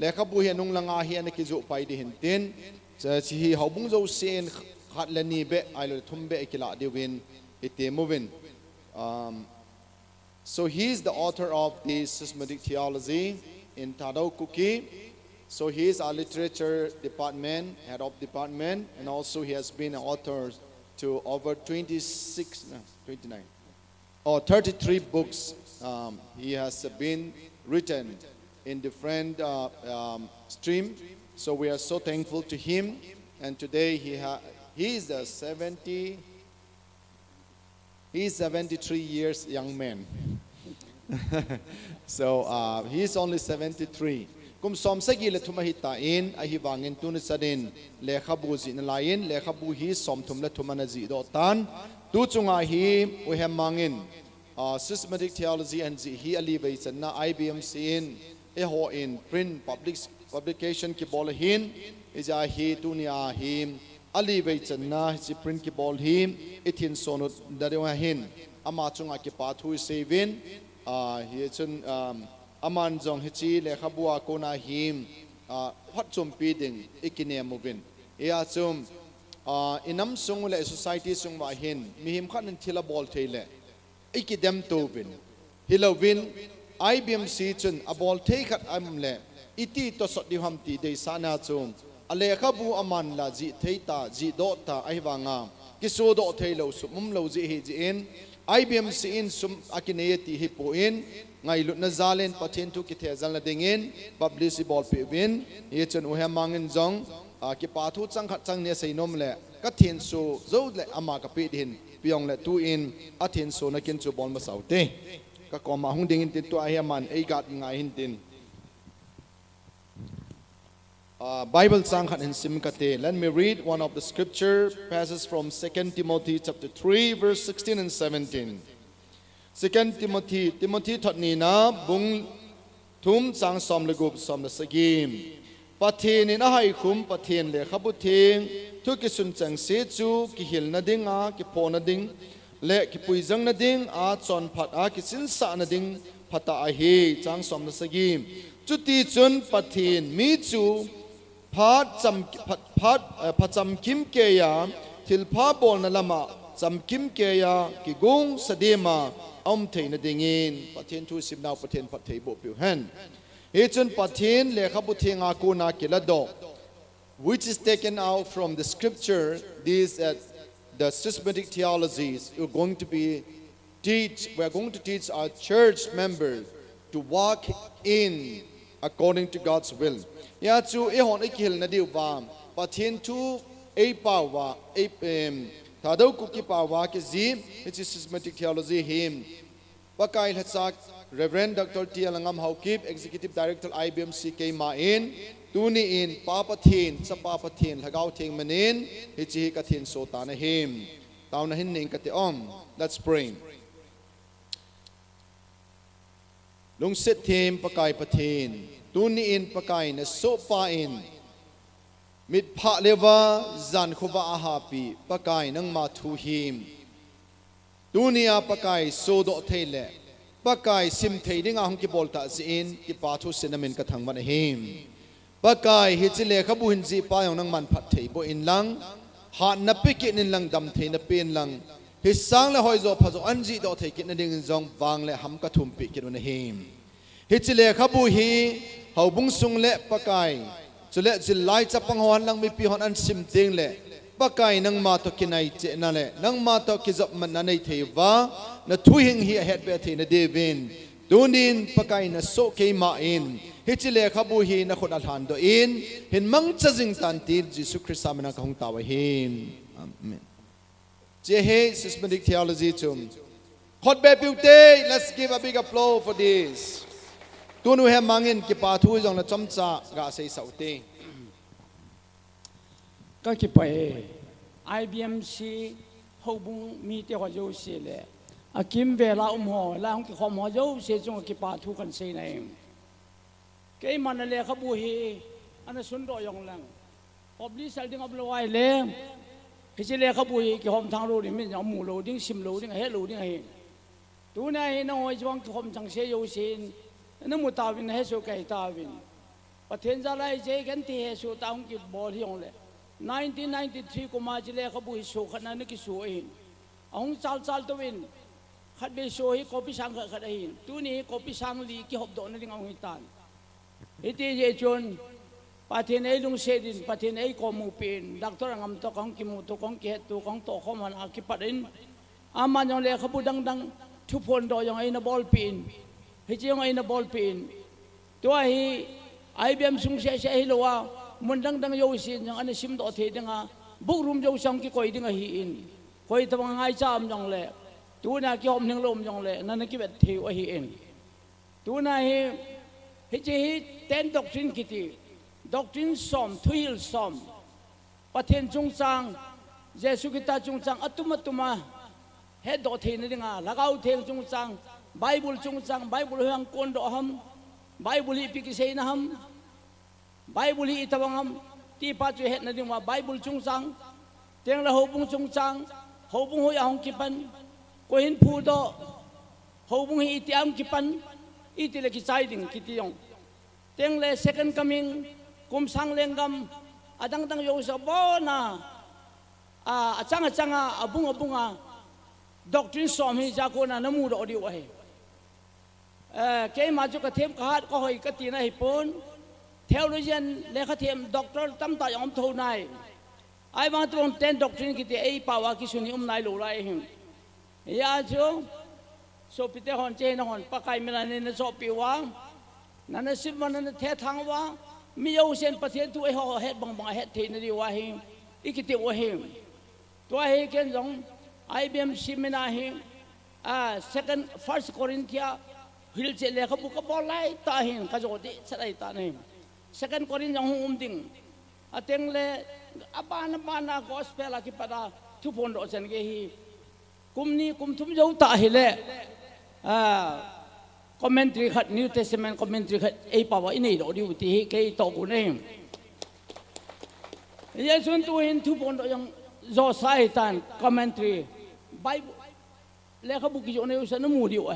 [SPEAKER 11] le khabu hi nung langa hi an ki zo pai di hin tin chi hi haubung zo sen khat la ni be ai lo thum be kila diu win ite movin so he is the author of the systematic theology in Tadau Kuki. So he is our literature department, head of department, and also he has been an author to over 29 or 33 books. He has been written in different stream. So we are so thankful to him. And today he is 73 years young man. So he is only 73. Kum som sagi le thuma hita in ahi wangin tun sadin lekha buzi na lain lekha bu hi som thum le thuma na ji do tan tu chunga hi we hem mangin systematic theology and he ali bai channa IBMC in e ho in print publication ki bol hin ija hi tunia hi ali bai channa si print ki bol hi ithin sonut darewa hin ama chunga ki pa thu sevin hi chun aman jong hichi le khabua kona him hot chum piding ikine movin ya chum inam sung le society sung wa hin mihim khan thila bol theile ikidem to win hilovin IBMC chun abol thei khat amle iti to sot di hamti de sana chum ale khabu aman la ji theita ji do ta ai wanga kiso do theilo sumum lo ji hi ji in IBMC in sum akineti hi po in ngai lut na zalen pathen tu ki the zal na dingin publish bol pe win ye chen u hem mangin jong ki pa thu chang khat chang ne sei nom le ka thin su zo le ama ka pi din piong le tu in a thin su na kin chu bol ma saute ka ko ma hung dingin tin tu a he man ei gat ngai hin tin Bible sang khat in sim kate. Let me read one of the scripture passages from 2 Timothy chapter 3 verse 16 and 17. 2 Timothy thotni na bung thum chang som le gup som le sagim pathen in a hai khum pathen le khabu thing thu ki sun chang se chu ki hil na ding a ki pho na ding le ki pui jang na ding a chon phat a ki sin sa na ding phata a he chang som le sagim chu ti chun pathen mi chu phat cham kim ke ya thil pha bol na lama cham kim ke ya ki gung sadema om thei na dingin pathen thu sim naw pathen phat thei bo piu han he chun pathen le khabu thenga ko na kilado which is taken out from the scripture. These the systematic theologies we are going to teach our church members to walk in according to God's will. Ya chu e hon ikil na diu ba pathen thu e pawa e Tadau Kuki Pawa ki zi, which is systematic theology him. Wakail hatsak Reverend Dr. T. Langam HOIKIM, Executive Director IBMC ke ma in, tuni in papathin sa papathin hagaw thing manin, hichi kathin so ta na him. Taw na hin ning kati om. Let's pray. ลงเสร็จเทมประกายประเทนตูนีอินประกายนะโซปาอินมิดพะเลวาจันขวาอาหาปีประกายนังมาทูหิมตูนีอาประกายโซโดเทเลประกายซิมเทดิงอาหงกิบอลตาซินกิปาทุเซนามินกระทังวันหิมประกายฮิจิเลขบุหินจีปายองนังมันพัดเทบอินลังหานับปิกินินลังดำเทนเป็นลังฮิสังและหอยโซพะโซอันจีโดเทกินดิ่งจงวางและหำกระทุมปิกินวันหิมฮิจิเลขบุฮีเฮาบุงซุงเละปะกายจุเลจิไลจับปังหอนลังมีปีหอนอันซิมเตงเละปะกายนังมาตอกินไอเจนั่นแหละนังมาตอกิจับมันนั่นไอเทวะนัทุยหิงฮีเฮดเบเทนเดวินดูนินปะกายนัโซเคมาอินฮิจิเลขบุฮีนักคนอัลฮันโดอินเห็นมังจะจิงตันตีจิสุคริสต์ามินักของตาวะหิมอาเมนเจเฮ systematic theology จุมขอดแบบบิวเต้ let's give a big applause for thisตัวนู้นเห็นมังอินกิปาทุยจงละจำจ่ากาเซสาวเต
[SPEAKER 13] ก็คิดไป IBMC เขาบุงมีเที่ยวอยู่เสียเลยอากิมเวลาหัวแล้วของเขาหัวอยู่เสียจงกิปาทุกันเสียนั่นเกี่ยมันเลยเขาบุฮีอันนั้นสุนทรยงลังอบลิสัลดิ้งอบลอยเลยที่เสียเขาบุฮีกี่หอมทางโลดิมินเอาหมู่โลดิ้งซิมโลดิ้งเฮโลดิ้งเฮตัวนี้น้อยจงกี่หอมจังเสียอยู่เสียนั่นมุตาวินเฮสุกัยตาวินประเทศจะไล่เจกันที่เฮสุตาของกิบบอลที่องเลย1993กุมาจิเลขบุยสุขนานึกิสุเององจัลตัววินขัดเบสุฮิคอปิสังขัดเองตัวนี้คอปิสังลีกิหอบโดนนั่งเอาหิตันอิติเจจนประเทศไอ้ลุงเสดินประเทศไอ้คอมูเป็นดักตัวงามตัวของกิมุตัวของเกตตัวของโตของมันอากิปัดอินอามันยังเลขบุดังทุพนโดยังไอ้นบอลปีนฮิจิยังไอ้นบอลปีนตัวฮีIBM สุงเสียเสียฮิโลวามันดังโยสินยังอันนี้ซิมโดเทดิงาบุกรุมโยสังกิคอยดิงาฮีอินคอยตะวังไงจามยังเล่ตัวน่ะกิหอมหนึ่งลมยังเล่นั่นกิเวทเทวฮีอินตัวน่ะฮิจิฮิเต้นด็อกทรินกิติด็อกทรินซอมทุยลซอมประเทศจงจังเยซูกิตาจงจังอัตุมาเฮดโดเทนดิงาละก้าวเทงจงจังไบเบิลจงจังไบเบิลเฮงคนโดฮัมไบเบิลฮิปิกิเซนฮัมไบเบิลฮิตะวังฮัมที่ปัจจุบันนั่นว่าไบเบิลจงจังเตียงละหูบุงจงจังหูบุงหุยahong kipan ko hin pudoหูบุงฮิอิติam kipan iti le kisaiding kitiyong ตียงle second coming kum sang lenggam adang yo sa bona achanga abunga doctrine som hi ja ko na namu do di wa he ke ma ju ka them ka hat ko hoi ka ti na hi pon theologian le kha them doctor tam ta yom tho nai ai want to 10 doctrine ki ti ei pawa ki suni nai lo lai him ya jo so pite hon che na hon pa kai mena ne na so pi wa na na sim man na the thang wa mi yo sen pathian tu ei ho het bang het the na di wa him ikiti wa him to he ken jong IBM semina hi first Corinthians hil che le khabu ka bolai ta hin ka jo di sarai ta ne second Corinthians hum ding ateng le apana gospel ki pada thu pon ro chen ge hi kum thum jo ta hi le commentary khat New Testament commentary khat ei pawa inei ro di ti hi ke to ku ne ye sun tu hin thu pon ro yang zo sai tan commentary Bible le khabu ki jo ne usa na mu di wa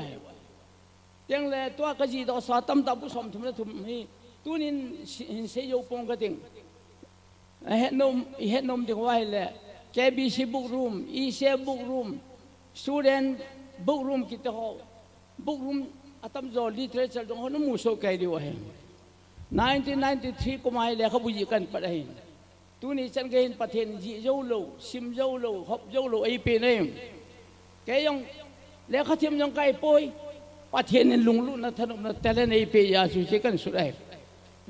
[SPEAKER 13] tiếng lệ tua cái gì đó sa tâm ta bu som thum hi tu nin hin se yo pong ka ting het nom ding wa le KBC book room IC book room student book room ki to book room atam zo literature dong no mu so kai di wa 1993 ko mai le khabu ji kan pa dai tu ni chan ge hin pathen ji zo lo sim zo lo hop zo lo ai pe ne ke yong le khathim yong kai poiประเทศนั้นลุงลุนนะท่านนะแต่ละในปียาสุชิกันสุดเอก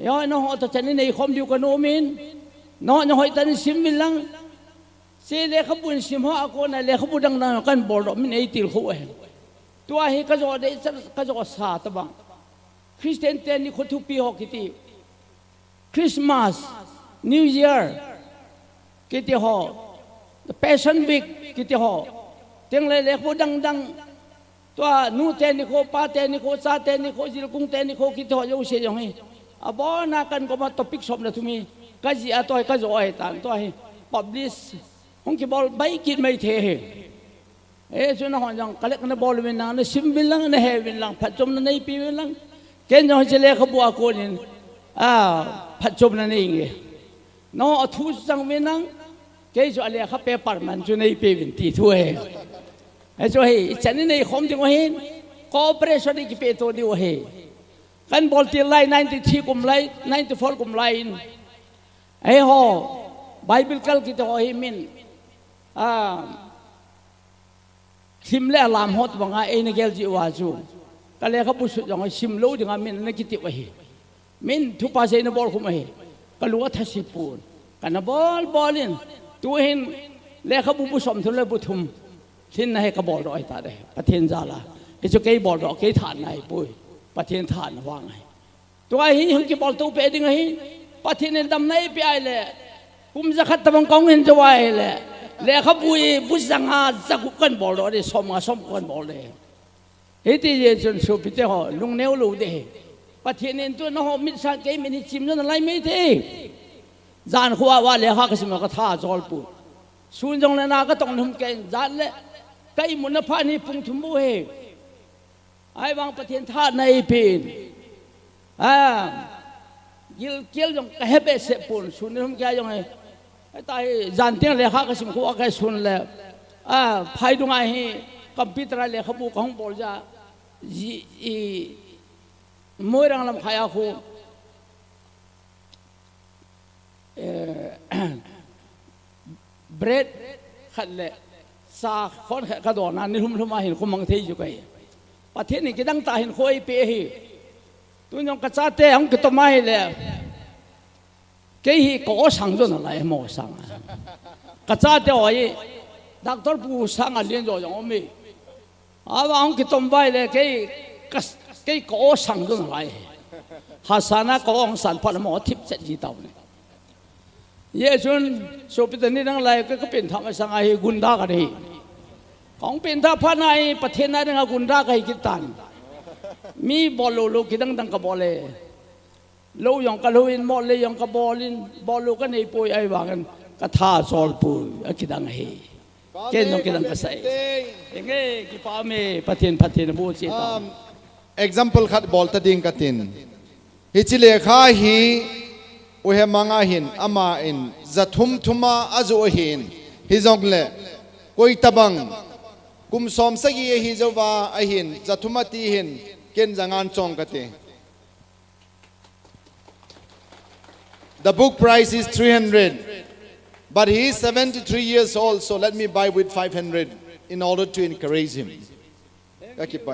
[SPEAKER 13] ย้อยน้องหัวตะจันในคอมอยู่กันโนมินน้องหัวตะนซิมมิลังเสเลขบุญซิมหัวอากอนเลขบุญดังนั้นกันบอลมินไอติลคู่เองตัวเฮกจอเดกจอสาตบังคริสเตียนเตนี่คนทุกปีหกกิติคริสต์มาสนิวเยียร์กิติหอ The Passion Week กิติหอเตียงเลขบุญดัง ตัวนู้เตนิโคป้าเตนิโคซาเตนิโคจิลกุงเตนิโคคิดหัวยูเสียยังไงบอนากันก็มาท็อปิกสมนะทุมีก็จีอาตัวก็จะอ้อยตานตัวให้พับลิสคงคิดบอลใบกินไม่เทส่วนนั้นยังกเล็กนั่นบอลวินลังนั่นซิมวินลังนั่นเฮวินลังพัดจมนั่นในปีวินลังเกณฑ์ยังจะเลี้ยขบัวโกนินพัดจมนั่นเองน้องทูสังวินลังเกย์จะเลี้ยขเปปาร์มันจะในปีวินตีถ้วยจะให้ฉันนี่ในคอมดีกว่าเห็นคอเปรชั่นที่เปตัวดีกว่าเห็นกันบอลตีไล่93กุมไล่94กุมไล่ฮอไบเบิลกัลคิดว่าเฮมินซิมเล่ลามฮอตบังไอ้ในเกลจิวาจูก็เลยเขาพูดอย่างว่าซิมรู้ถึงมินนั่นคิดว่าเฮมินทุกภาษาในบอลคุมเฮก็รู้ว่าทัศปูนกันบอลนี่ตัวเห็นเลยเขาพูดสมทุนเลยพูดทุ่มทิ้งให้กระบอกรอยตาได้ประเทศจาระไอ้เจ้าเกย์บอลรอเกย์ฐานไหนปุ้ยประเทศฐานว่างไงตัวไอ้หิงกี่บอลตัวเป็ดยังไงประเทศนี้ดำไหนไปไอ้เลยกุมจะขัดตะบังกองเห็นจะว่าไอ้เลยเลยเขาบุษสังหารจะกุกันบอลเลยสมกันบอลเลยเฮ้ยที่จนสุดพิจารณาลุงเนวรู้เด้ประเทศนี้ตัวน้องมิตรสังเกตมินิจิมนั่นอะไรไม่เท่จานขัวว่าเลยฮักสิมาก็ท่าจอลปูส่วนจงเลยนาก็ต้องทำเก่งจานเลยไก่มุนพานี่ปุ่งทุ่มบุเฮไอ้วางประเทศท่าในปีนยิลเกี่ยวจงกระเฮเบเสปุ่นส่วนนี้ทำแก่ยังไงไอ้ตายจานเตียงเลยฮักสิมาขัวก็ส่วนเลยภายดวงไอ้คอมพิวเตอร์เลยขบุของบอลจ้ามวยรังลำขายอาคูเบรดขัดเลยซาคนกระโดดนั้นนี่ทุ่มมาเห็นคนมังเทอยู่ไกลประเทศนี้ก็ตั้งตาเห็นโคยเปย์ตัวยองกระจ้าเตะของกระตุ้มไม่เลยเกี่ยก่อสังจนอะไรหมอสังกระจ้าเตะไอ้ดักตอร์ผู้สังอะไรเรื่องอย่างนี้ว่าของกระตุ้มไม่เลยเกี่ยก่อสังจนอะไรฮาสานะก่อของสันพันหมอทิพย์เจ็ดจีตาวเนี่ยเยซุนสุพิตนี่นั่งไรก็เป็นธรรมสังไอกุนดากันเองของเป็นท่าพนายประเทศนั้นงากุนดากันกิตันมีบอลลูกกิดังดังกับบอลเลยลูยองกับลูอินบอลเลยยองกับบอลินบอลลูกกันในปุยไอวากันกระท่าซอลปุยกิดังเฮเกณฑ์ต้องกิดังกระใสยังไงกิปาเมประเทศบูชิตา
[SPEAKER 11] example ขัดบอลตะดิงกันตินฮิจิเลขาฮีอุเฮมังอาหินอามาอินจะทุ่มมาอาจูหินฮิจงเล่กุยตะบังกุมสอมสกีฮิจวาอาหินจะทุ่มตีหินเกณฑ์จังงานจงกันติ The book price is 300 but he is 73 years old so let me buy with 500 in order to encourage him ก็คิดไป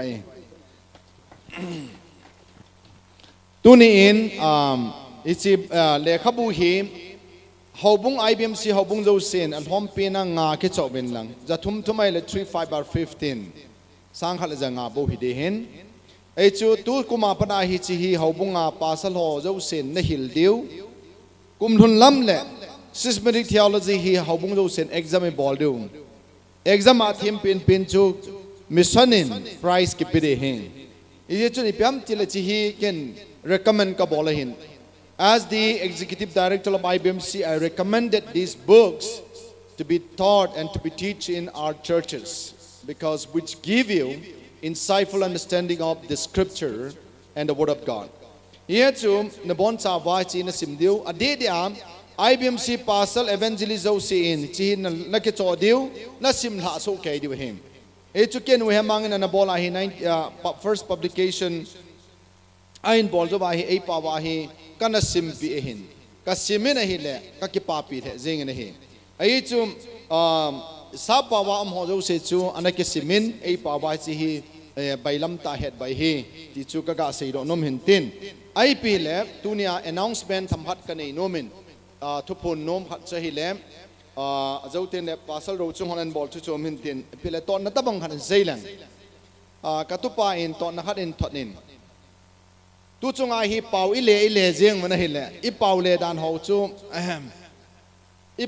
[SPEAKER 11] ตัวนี้อินอิจิเลขาบูฮีฮาบุง IBMC ฮาบุงโจเซนอันหอมปีนังงาคิดจบเป็นหลังจะทุ่มไม่เลย35/15สังขารจะงาบูฮีเดหินไอจูตูกุมาปนาฮิจิฮีฮาบุงงาปาสลโฮโจเซนนหิลดิวกุมทุนล้ำเล่ systematic theology ฮีฮาบุงโจเซน exam บอลดิว exam อาทิมเป็นจูมิชชันิน prize กิปิเดหินอีเจจูนี่พิมพ์ที่เลจิฮีเกน recommend กับบอลหินAs the executive director of IBMC, I recommended these books to be taught and to be taught in our churches because which give you insightful understanding of the scripture and the word of God. Here too, nabon sa vachi na simdiu adediam IBMC pasal evangelism sin chihin na kitodiu na simla so kay diu him. Etu ken we hamangin na bola hi first publication ain bol jo ba hi ei pa wa hi kana simpi ehin ka simin ahi le ka ki papi the jing ne hi ai chu sa pa wa am ho jo se chu anake simin ei pa wa chi hi bailam ta het bai hi ti chu ka ga sei ro nom hin tin ai pi le tunia announcement tham hat ka nei nomin thupun nom hat cha hi le zo ten le pasal ro chu honan bol chu chom hin tin pi le ton na tabang han zeilang ka tu pa in ton na hat in thonin tu chung a hi pau ile jeng mana hi le I pau le dan ho chu I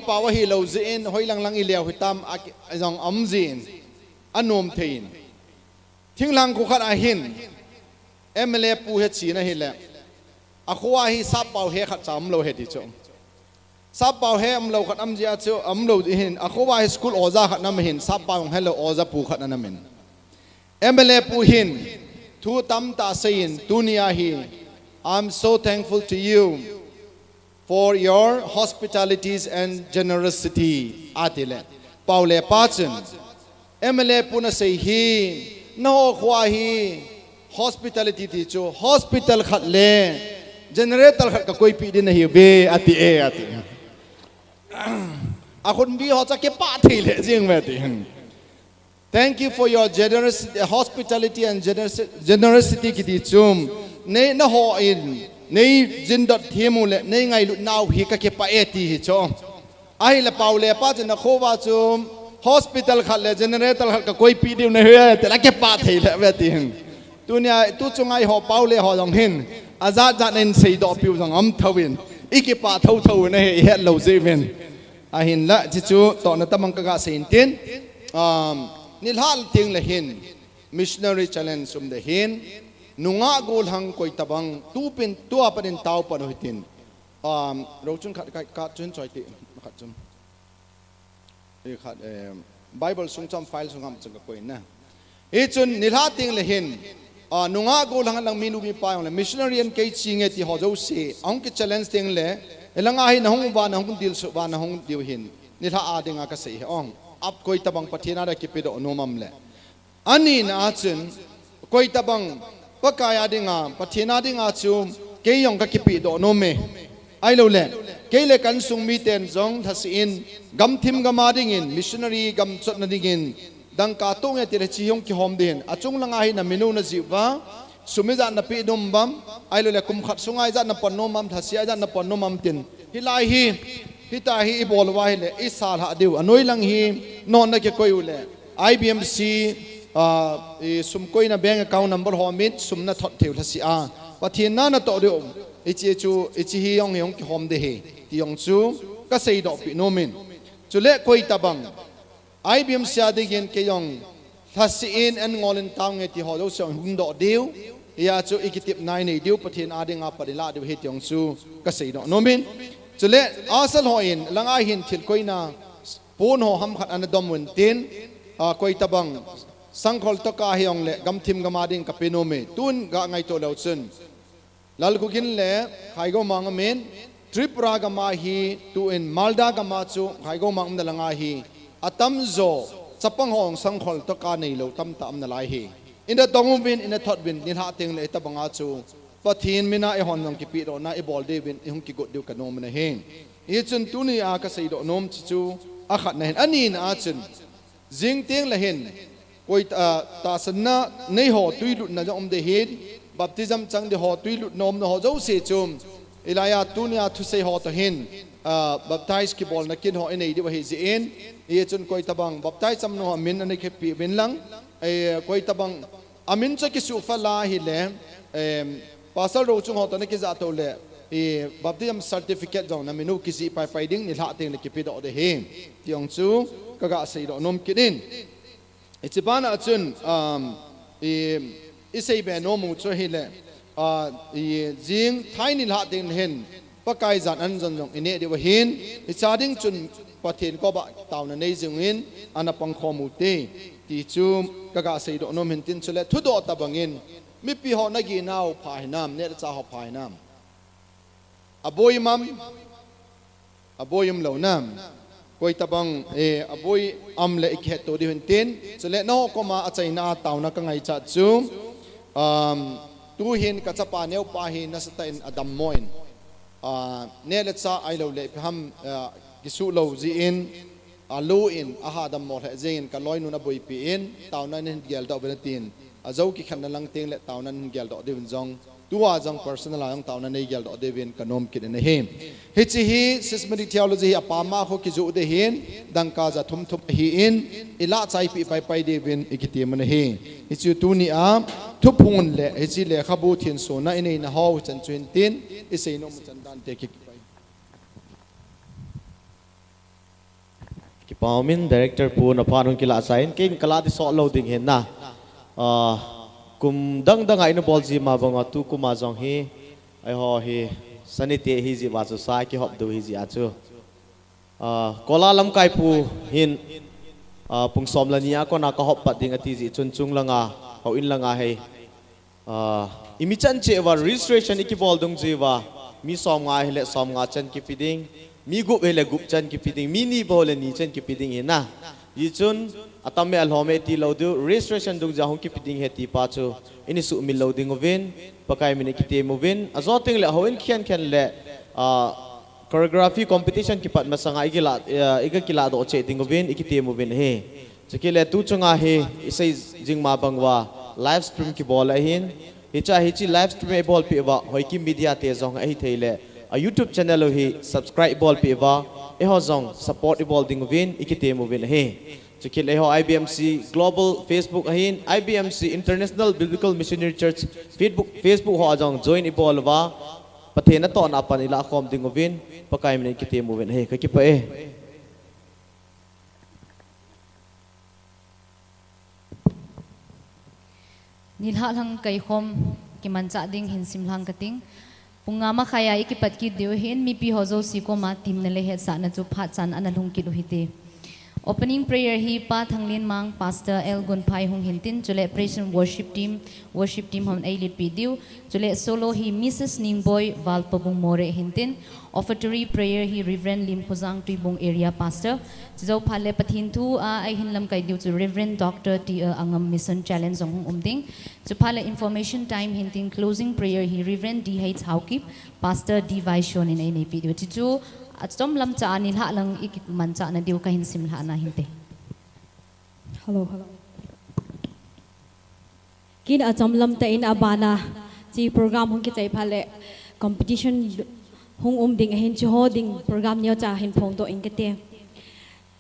[SPEAKER 11] pau hi lo zin hoi lang ile hitam jong am zin anom thein ทิ้งหลังกูขัดอาหินMLA ปูเฮชีนะฮิแลอะขวาฮิซับเปาเฮขัดจำเราเฮดิจงซับเปาเฮเราขัดเจียจูเราหินอะขวาฮิสกุลโอซาขัดน้ำหินซับเปาของเฮเราโอซาปูขัดน้ำหินMLA ปูหินทูตัมตาเซียนตุนียาฮี I'm so thankful to you for your hospitalities and generosity อาติเลเปาเลปาจนMLA ปูน่ะเสียฮีนอขวาฮี hospitality ที่จู hospital ขัดเล generator ขัดกับคุยปีดินนะฮีเวอาติเออาติอาคนบีเขาจะเก็บปาทีเลยจริงไหมติ Thank you for your generosity, hospitality and generosity กิติจุมในนหออินในจินดดเทียมุเลในไงลุนาวฮิกะเก็บปาเอติฮิจงไอ้ละเปาเลป้าจะนักโควาจุม hospital ขัดเล generator ขัดกับคุยปีดินนะฮีแต่ละเก็บปาทีเลยเวติตัวเนี่ยตัวจงไอหอเปาเลหอจงหินอาจารย์จะเน้นใส่ดอกพิวจงอัมทวินอีกป่าเท่าๆเนี่ยเฮ็ดเราเซเว่นอาหินละจิจูตอนนั้นตั้งมังกะเสียนตินนิลฮัลทิงละหิน missionary challenge สุมเดหินนุงะกูลหังคอยตะบังตูเป็นตัวประเด็นเต้าปนหิตินเราจุนขัดจุนจอยติขัดจุนขัดBible สุงจำไฟล์สุงคำจังกะคอยนะอีจุนนิลฮัลทิงละหินนุงะกูลหังลังมีนูมีปายองเลย missionary อันเกยชิงเอติฮอเจ้าเสียองค์ challenge ติงเลยลังอาหินหงวานหงดิลสุวานหงดิวหินนิลฮาอาดิงากะเสียองอับคอยตะบังปะเทนาได้กิปิดโอโนมัมเลยอันนี้นะอาจุนคอยตะบังปะกายอาดิงาปะเทนาดิงาจูเกยองกะกิปิดโอโนเมไอโลเลเกยเลกันสุงมีเตนจงทัศอินกัมทิมกัมมาดิงิน missionary กัมจุดนาดิงินดังกาตงเอติเรชิยองกิฮอมดินอาจุงลังอาหินนะเมนูนะจิวะสุมิจานนะปีดุมบัมไอโลเลคุมขัดสุงไอจานนะปนโนมัมทัศยาจานนะปนโนมัมตินฮิลายฮีฮิตาฮีอิบอลวาฮิเลอิสาลฮะดิวอนุยลังฮีนอนนักเกยอุเล IBMC สุมคุยนะแบงก์ account number หอมิดสุมนะทอดเทวทัศยาปะเทียนน่ะต่อเดียวอิจิจูอิจิฮียองกิฮอมเดฮีที่ยองจูก็เสียดอกปีโนมินจุเล่คุยตะบัง IBMC อาดิเกนเกยองทัศอินอันงอลินตาวเงที่หอเจ้าเสียงหุ่นดอกเดียวยาจูอิกิติบนายนี่เดียวปะเทียนอาดิงอาปะดิลาเดียวเฮตยองจูก็เสียดอกโนมินจุเล่อาศัลหออินลังอาหินทิลคุยนาปูนหอหำขัดอันดอมวินตินคุยตะบังสังคอลตกาฮิยองเล่กัมทิมกัมมาดิงกับปีโนเมตุนกะไงตัวเลวซึนลัลกุกินเล่ใครก็มังเมนทริปรากามาฮีตูอินมาลดากามาจูใครก็มังมดลังอาฮีอัตัมโซสัปังหองสังคอลตกาในเลวตัมตามนลายฮีอินเดตองวินอินเดทอดวินนิหาติงเล่ตะบังอาจูปะทีนมินาไอฮอนนองกิปิโรนาไอบอลเดวินไอฮงกิกดดิวกันโนมนะเฮงอีจุนตุนีอากาศัยดอกนมจิจูอาขัดนะเห็นอันนี้นะจุนจิงเตียงละเห็นคอยตาสนะในหอตุยลุดนะจะอมเดเห็นบัพติซัมจังเดหอตุยลุดนมนะหอเจ้าเสียจุมอิลายาตุนีอาทุเซหอตะเห็นบัพไทส์กิบอลนักกินหอเอ็นไอดีว่าเฮจิเอ็นอีจุนคอยตะบังบัพไทส์ซัมโนอามินอันนี้เคปีบินลังคอยตะบังอามินจะกิสุฟลาฮิเลpasal ro chung ho to ne ki za to le baptism certificate jong na menu kisi pai pai ding ni la teng le ki pi do de he tiong chu ka ga sei do nom kidin ichibana chun isei be no mu chu hi le jing thai ni la teng hen pakai zan an jon jong ine de wa hin ichading chun pathen ko ba taw na nei jingin ana pang kho mu te ti chu ka ga sei do nom hin tin chule thu do ta bangin mi pi ho na gi nau phai nam ne cha ho phai nam aboyim lo nam koi tabang aboy am le ikhe to di hun tin chule no ko ma achai na taw na ka ngai cha chu tu hin ka chapa neu pa hin na sa tain adam moin ne le cha ai lo le ham gisu lo ji in alu in aha dam mo he jin ka loi nu na boi pi in taw na nin gel do ben tin azau ki khan lang teng le taw nan gel do devin jong tuwa jong personal ang taw nan nei gel do devin kanom kin ne he hi chi hi systematic theology apama ho ki ju de hin dang ka za thum thup hi in ila chai pi pai pai devin ikiti man he hi chu tu ni a thu phun le hi chi le khabu thin so na inei na ho chan chuin tin isei no mu chan dan te ki
[SPEAKER 14] Paumin director po na panong kila sain king kala ti so loading hen na kum dang dang ai no bol ji ma bang tu kuma jong hi ai ho hi sanite hi ji wa chu sa ki hop du hi ji a chu kola lam kai pu hin pung som la nia ko na ka hop pat ding ati ji chun chung langa ho in langa hei imi chan che wa registration iki bol dung ji wa mi som nga hele som nga chan ki piding mi gup hele gup chan ki piding mi ni bol ni chan ki piding hi na yi chun atame al home ti lo du registration dung ja hong ki piding he ti pa chu ini su mi lo ding ovin pakai mi ki te movin azoting le hoin khian khian le choreography competition ki pat masanga igila iga kila do che ding ovin ikite movin he chekile tu chunga he isai jingma bangwa live stream ki bol ahin hicha hichi live stream bol pi wa HOIKIM media te jong ai theile a YouTube channel hi subscribe bol pi wa e ho jong support bol ding ovin ikite movin he chekile ho Ibmc global Facebook ahin Ibmc International Biblical Missionary Church Facebook ho jong join bol wa pathena to na panila khom ding ovin pakai min ki te movin he ka ki pa e
[SPEAKER 6] nilha lang kai khom ki mancha ding hin sim lang kating pungama khaya ikipat ki deu hin mi pi hozo si ko ma tim na le he sa na chu pha chan analung ki lohite opening prayer hi pa thanglin mang pastor El Gunpai hong hintin chule praise and worship team hom ai lit pidiu chule solo hi Mrs Ningboy Valpabung More hintin offertory prayer hi Reverend Lim Khuzang Tuibong area pastor zo phale pathin thu a ai hinlam kai diu chu Reverend Dr T Angam mission challenge ong umding chu phale information time hintin closing prayer hi Reverend DH HOIKIM pastor D Vaishon in ai nei pidiu chu atom lam cha anil ha lang ikit man cha na diu ka hin sim la na hinte
[SPEAKER 1] hello kin atom lam ta in abana chi program hong ki chai phale competition hong ding hin chi ho ding program nyo cha hin phong to in kate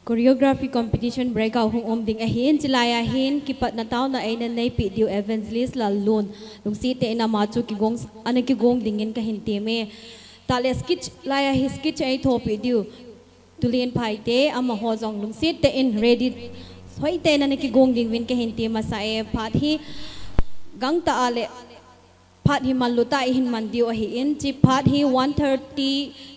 [SPEAKER 1] choreography competition breakout hong ding hin chilaya hin ki pat na taw na ai na nei pi diu evangelist la lun lung si te na ma chu ki gong ana ki gong ding in ka hin te me tale sketch laya his sketch ai thopi diu tulien phai te ama ho jong lung sit te in ready hoi te na ki gong ding win ke hin te ma sa e phat hi gang ta ale phat hi man luta hin man diu hi in chi phat hi 1:30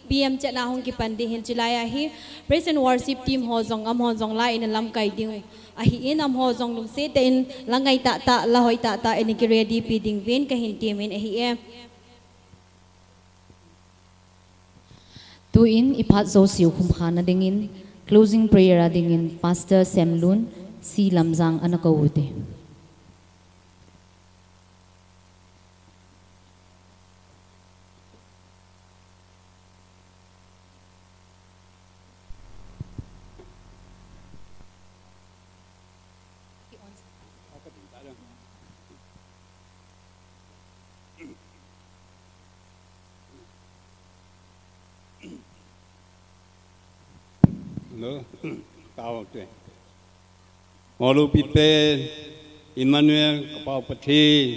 [SPEAKER 1] pm cha na hong ki pandi hin chilaya hi praise and worship team ho jong la in lam kai ding a hi in am ho jong lung sit te in langai ta la hoi ta in ki ready pi ding win ke hin te min hi e
[SPEAKER 6] tu in iphat zo siu khum khana dingin closing prayer adingin pastor Semlun si lamjang anakawute
[SPEAKER 15] tao tuệ ngô lu pite Emmanuel kapau pati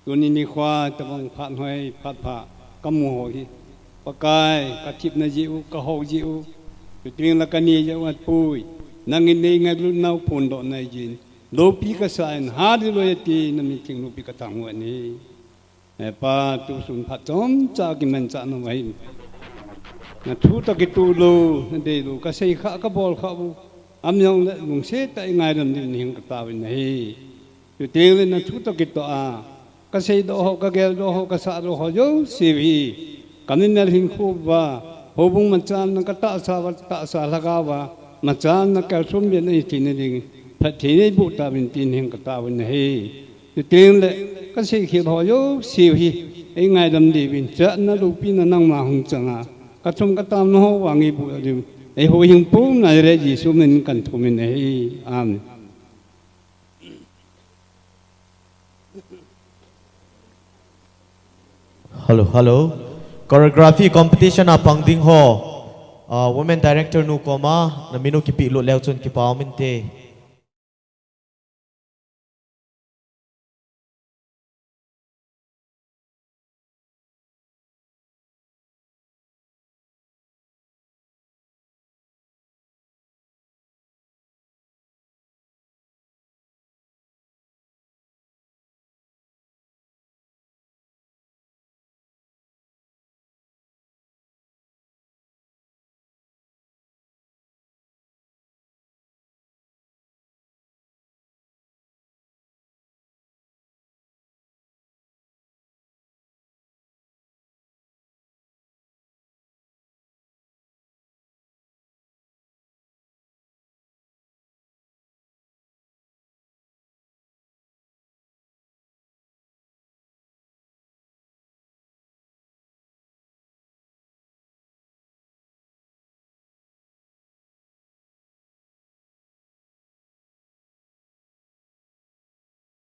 [SPEAKER 15] tuni ni khoa tawang phat hoi phat pha kamu hoi pakai katip na jiu ka ho jiu ting la kani jawat pui nangin ni ngai lu nau pun do nai jin lo pi ka sain ha di lo yati na mi ting lu pi ka tang wa ni e pa tu sun phat chom cha ki men cha no wai na thu ta ki tu lu na de lu ka sei kha ka bol kha bu am yong le lung se ta ngai ram ni ning ka ta wi nei tu te le na thu ta ki to a ka sei do ho ka gel do ho ka sa do ho yo si vi kamin na hin khu ba ho bung man chan na ka ta sa la ga ba ma chan na ka sum bi nei ti ni ding pha ti nei bu ta bin tin ning ka ta wi nei tu te le ka sei khi ho yo si vi ai ngai ram di bin cha na lu pi na nang ma hung chang a katum katam no wangi bu dim ai ho hing pum na re ji su min kan thu min ai am
[SPEAKER 14] hello choreography competition a pangding ho women director nu koma na minu ki pi lo leo chun ki paw min te